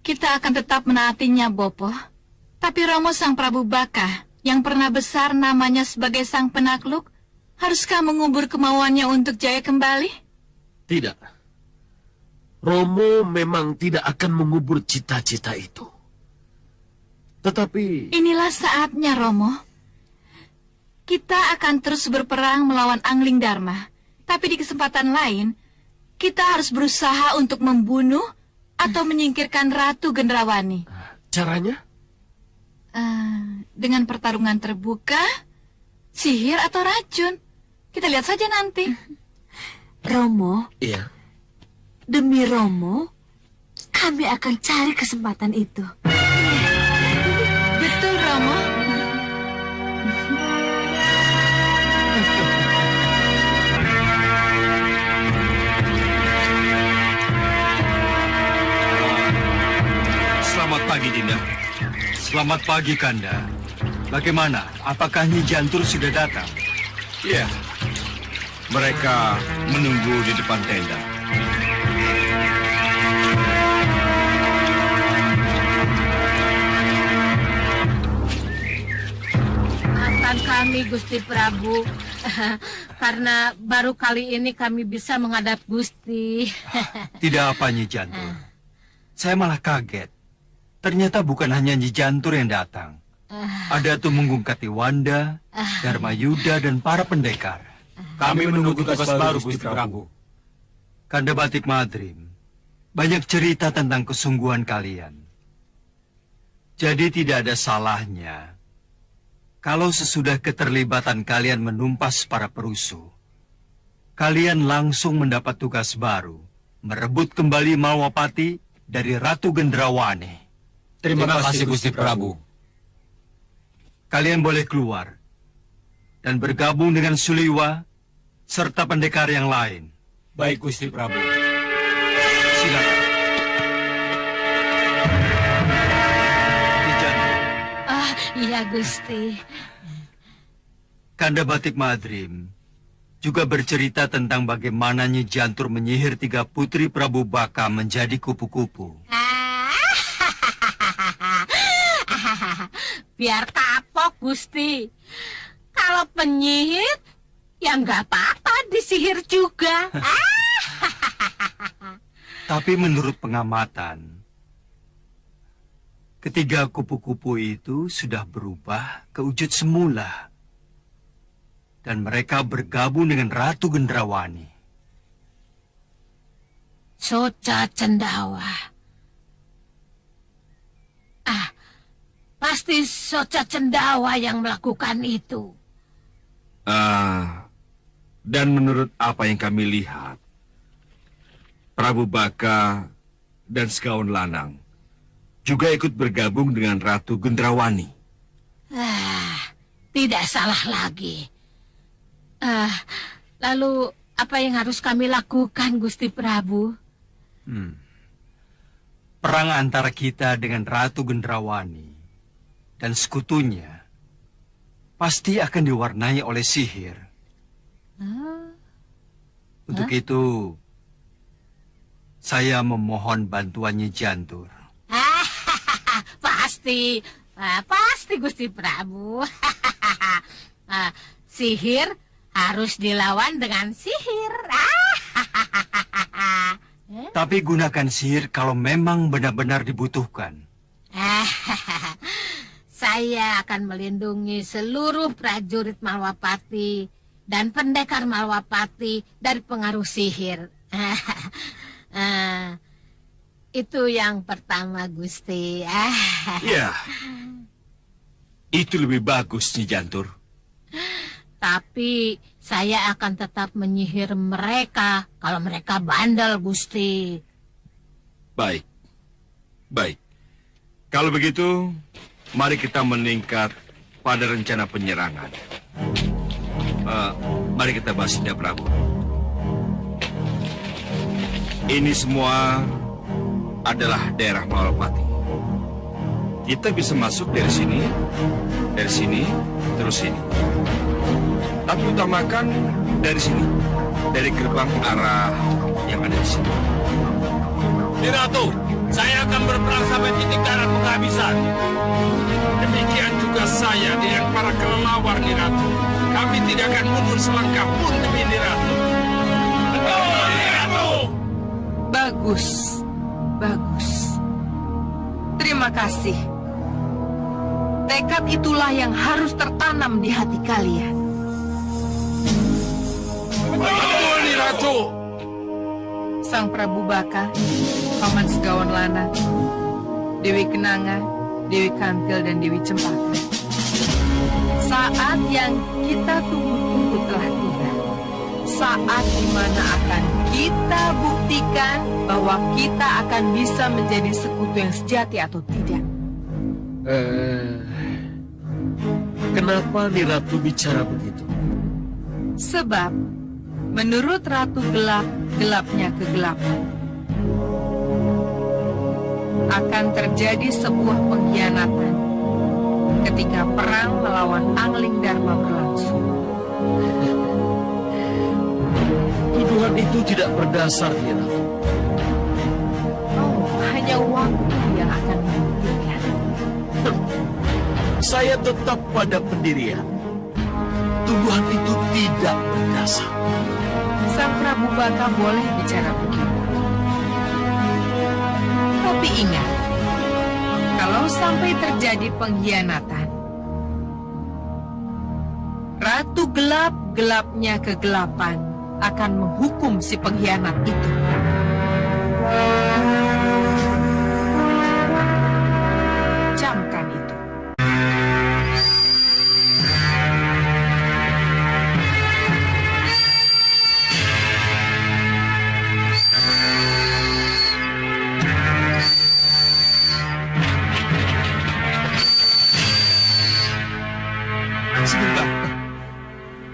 Kita akan tetap menaatinya, Bopo. Tapi Romo Sang Prabu Baka, yang pernah besar namanya sebagai Sang Penakluk, haruskah mengubur kemauannya untuk jaya kembali? Tidak. Romo memang tidak akan mengubur cita-cita itu. Tetapi... Inilah saatnya, Romo. Kita akan terus berperang melawan Angling Dharma. Tapi di kesempatan lain, kita harus berusaha untuk membunuh atau menyingkirkan Ratu Gendrawani. Caranya? Dengan pertarungan terbuka, sihir atau racun. Kita lihat saja nanti. Romo. Iya. Demi Romo, kami akan cari kesempatan itu. Betul, Romo. Selamat pagi, Dinda. Selamat pagi, Kanda. Bagaimana? Apakah Nyi Jantur sudah datang? Iya. Mereka menunggu di depan tenda. Maafkan kami, Gusti Prabu. Karena baru kali ini kami bisa menghadap Gusti. Tidak apa, Nyi Jantur. Saya malah kaget. Ternyata bukan hanya Nyi Jantur yang datang. Ada Tumenggung Katiwanda, Dharma Yuda, dan para pendekar. Kami menunggu tugas baru, Gusti Prabu. Kanda Batik Madrim, banyak cerita tentang kesungguhan kalian. Jadi tidak ada salahnya kalau sesudah keterlibatan kalian menumpas para perusuh, kalian langsung mendapat tugas baru, merebut kembali Malwapati dari Ratu Gendrawani. Terima kasih, Gusti Prabu. Kalian boleh keluar dan bergabung dengan Suliwa serta pendekar yang lain. Baik, Gusti Prabu. Silakan. Iya, Gusti. Kanda Batik Madrim juga bercerita tentang bagaimana Nyi Jantur menyihir 3 putri Prabu Baka menjadi kupu-kupu. Biar kapok, Gusti. Kalau penyihir, ya nggak apa-apa disihir juga. Tapi menurut pengamatan, Ketiga kupu-kupu itu sudah berubah ke wujud semula. Dan mereka bergabung dengan Ratu Gendrawani. Soca Cendawa. Pasti Soca Cendawa yang melakukan itu. Dan menurut apa yang kami lihat, Prabu Baka dan Segawan Lanang juga ikut bergabung dengan Ratu Gendrawani. Tidak salah lagi. Lalu apa yang harus kami lakukan, Gusti Prabu? Perang antara kita dengan Ratu Gendrawani dan sekutunya pasti akan diwarnai oleh sihir. Untuk itu, saya memohon bantuannya Jantur. Pasti Gusti Prabu. Sihir harus dilawan dengan sihir. Tapi gunakan sihir kalau memang benar-benar dibutuhkan. Saya akan melindungi seluruh prajurit Malwapati dan pendekar Malwapati dari pengaruh sihir. Itu yang pertama, Gusti. Ya, itu lebih bagus, Nyi Jantur. Tapi saya akan tetap menyihir mereka kalau mereka bandel, Gusti. Baik. Kalau begitu, mari kita meningkat pada rencana penyerangan. Mari kita bahas ini, Prabu. Ini semua adalah daerah Malwapati. Kita bisa masuk dari sini, terus sini. Tapi utamakan dari sini, dari gerbang arah yang ada di sini. Nyi Ratu, saya akan berperang sampai titik darah penghabisan. Demikian juga saya dengan para kelelawar, Nyi Ratu. Kami tidak akan mundur selangkah pun demi Nyi Ratu. Betul, Nyi Ratu! Bagus. Terima kasih. Tekad itulah yang harus tertanam di hati kalian. Betul, Nyi Ratu! Sang Prabu Baka, Paman Segawan Lanang, Dewi Kenanga, Dewi Kantil, dan Dewi Cempaka. Saat yang kita tunggu-tunggu telah tiba. Saat di mana akan kita buktikan bahwa kita akan bisa menjadi sekutu yang sejati atau tidak. Kenapa Nyi Ratu bicara begitu? Sebab menurut Ratu Gelap, gelapnya kegelapan. Akan terjadi sebuah pengkhianatan ketika perang melawan Angling Dharma berlangsung. Tuduhan itu tidak berdasar, Nyi Ratu. Hanya waktu yang akan membuktikan. Saya tetap pada pendirian. Tuduhan itu tidak berdasar. Sang Prabu Baka boleh bicara begitu. Tapi ingat, kalau sampai terjadi pengkhianatan, Ratu Gelap, gelapnya kegelapan, akan menghukum si pengkhianat itu. Camkan itu. Sebentar.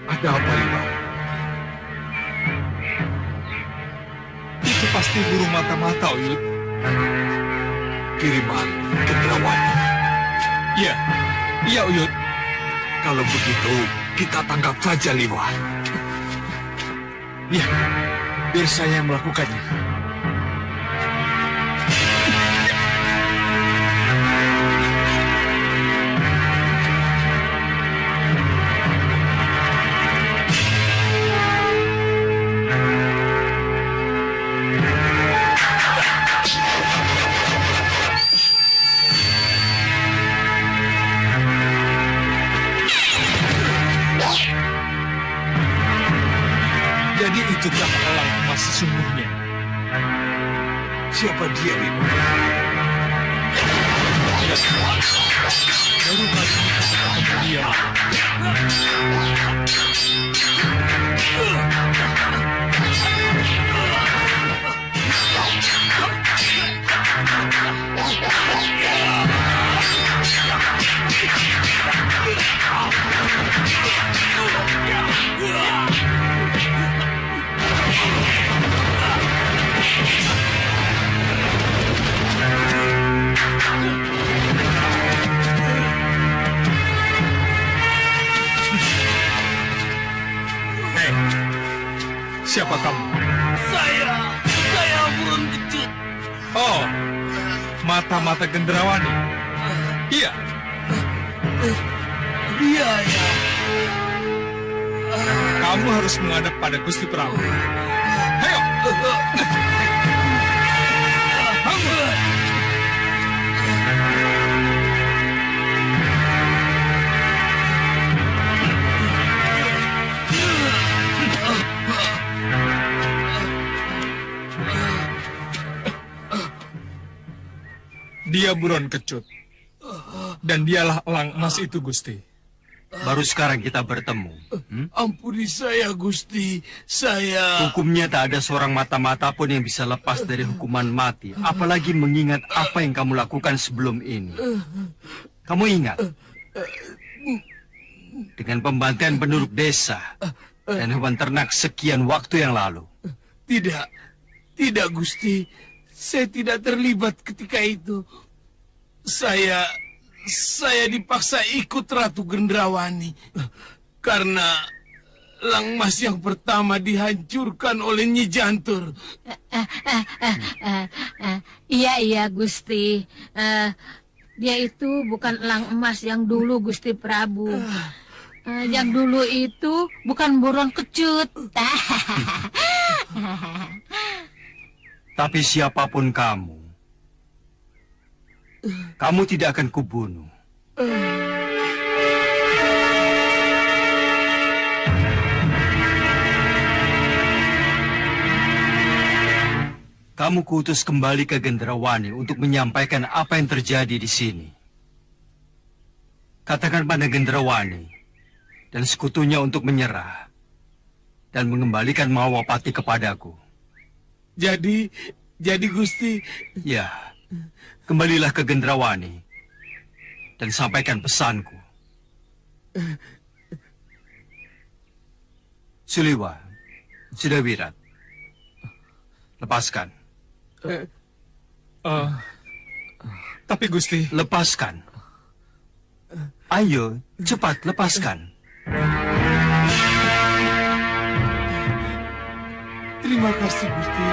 Ada apa, Lima? Itu pasti burung mata-mata, Uyut. Kiriman Gendrawani. Iya, Uyut. Kalau begitu, kita tangkap saja, Lima. Ya, biar saya yang melakukannya. itukah elang emas sesungguhnya? Siapa dia, Wino? Baru kali ini aku ketemu dia. Hei, siapa kamu? Saya buron kecut. Oh, mata-mata gendrawani. Iya. Iya, ya. Kamu harus menghadap pada Gusti Prabu. Ayo. Dia buron kecut. Dan dialah elang emas itu, Gusti. Baru sekarang kita bertemu. Ampuni saya, Gusti. Saya... Hukumnya tak ada seorang mata-mata pun yang bisa lepas dari hukuman mati. Apalagi mengingat apa yang kamu lakukan sebelum ini. Kamu ingat? Dengan pembantaian penduduk desa dan hewan ternak sekian waktu yang lalu. Tidak, Gusti. Saya tidak terlibat ketika itu. Saya dipaksa ikut Ratu Gendrawani karena elang emas yang pertama dihancurkan oleh Nyi Jantur. Iya, Gusti. Dia itu bukan elang emas yang dulu, Gusti Prabu. Yang dulu itu bukan buron kecut. Tapi siapapun kamu tidak akan kubunuh. Kamu kuutus kembali ke Gendrawani untuk menyampaikan apa yang terjadi di sini. Katakan pada Gendrawani dan sekutunya untuk menyerah dan mengembalikan Mahawapati kepadaku. Jadi Gusti... Ya, kembalilah ke Gendrawani dan sampaikan pesanku. Suliwa, Sidawirat, lepaskan. Tapi Gusti... Lepaskan. Ayo, cepat lepaskan. Terima kasih, Gusti.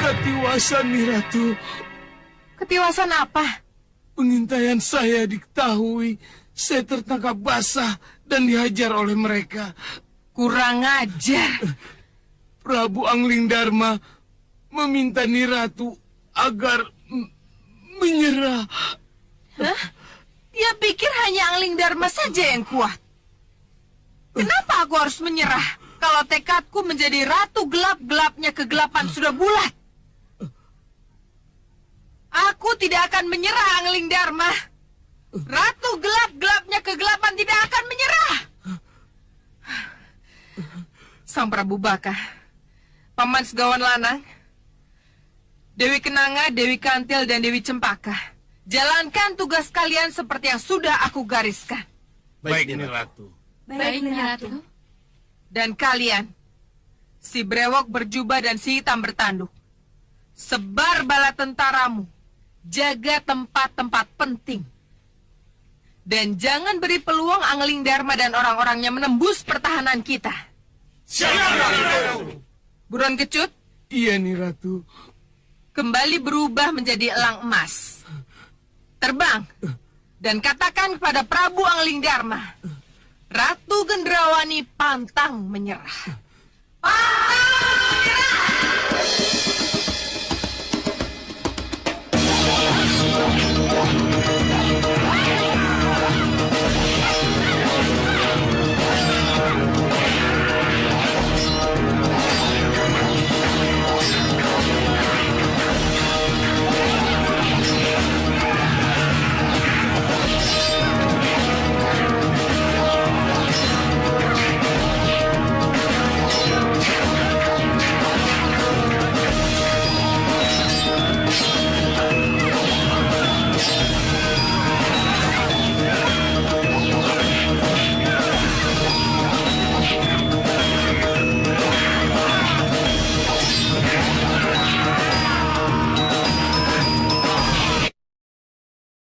Ketiwasan, Nyi Ratu. Ketiwasan apa? Pengintaian saya diketahui. Saya tertangkap basah dan dihajar oleh mereka. Kurang ajar. Prabu Angling Dharma meminta Nyi Ratu agar menyerah. Hah? Dia pikir hanya Angling Dharma saja yang kuat. Kenapa aku harus menyerah kalau tekadku menjadi ratu gelap-gelapnya kegelapan sudah bulat? Aku tidak akan menyerah, Angling Dharma. Ratu gelap-gelapnya kegelapan tidak akan menyerah. Sang Prabu Baka, Paman Segawan Lanang, Dewi Kenanga, Dewi Kantil, dan Dewi Cempaka, jalankan tugas kalian seperti yang sudah aku gariskan. Baik, Nyi Ratu. Baik, Nyi Ratu. Dan kalian, si brewok berjubah dan si hitam bertanduk, sebar bala tentaramu, jaga tempat-tempat penting. Dan jangan beri peluang Angling Dharma dan orang-orangnya menembus pertahanan kita. Buron kecut? Iya, Nyi Ratu. Kembali berubah menjadi elang emas. Terbang dan katakan kepada Prabu Angling Dharma, Ratu Gendrawani pantang menyerah. Pantang menyerah!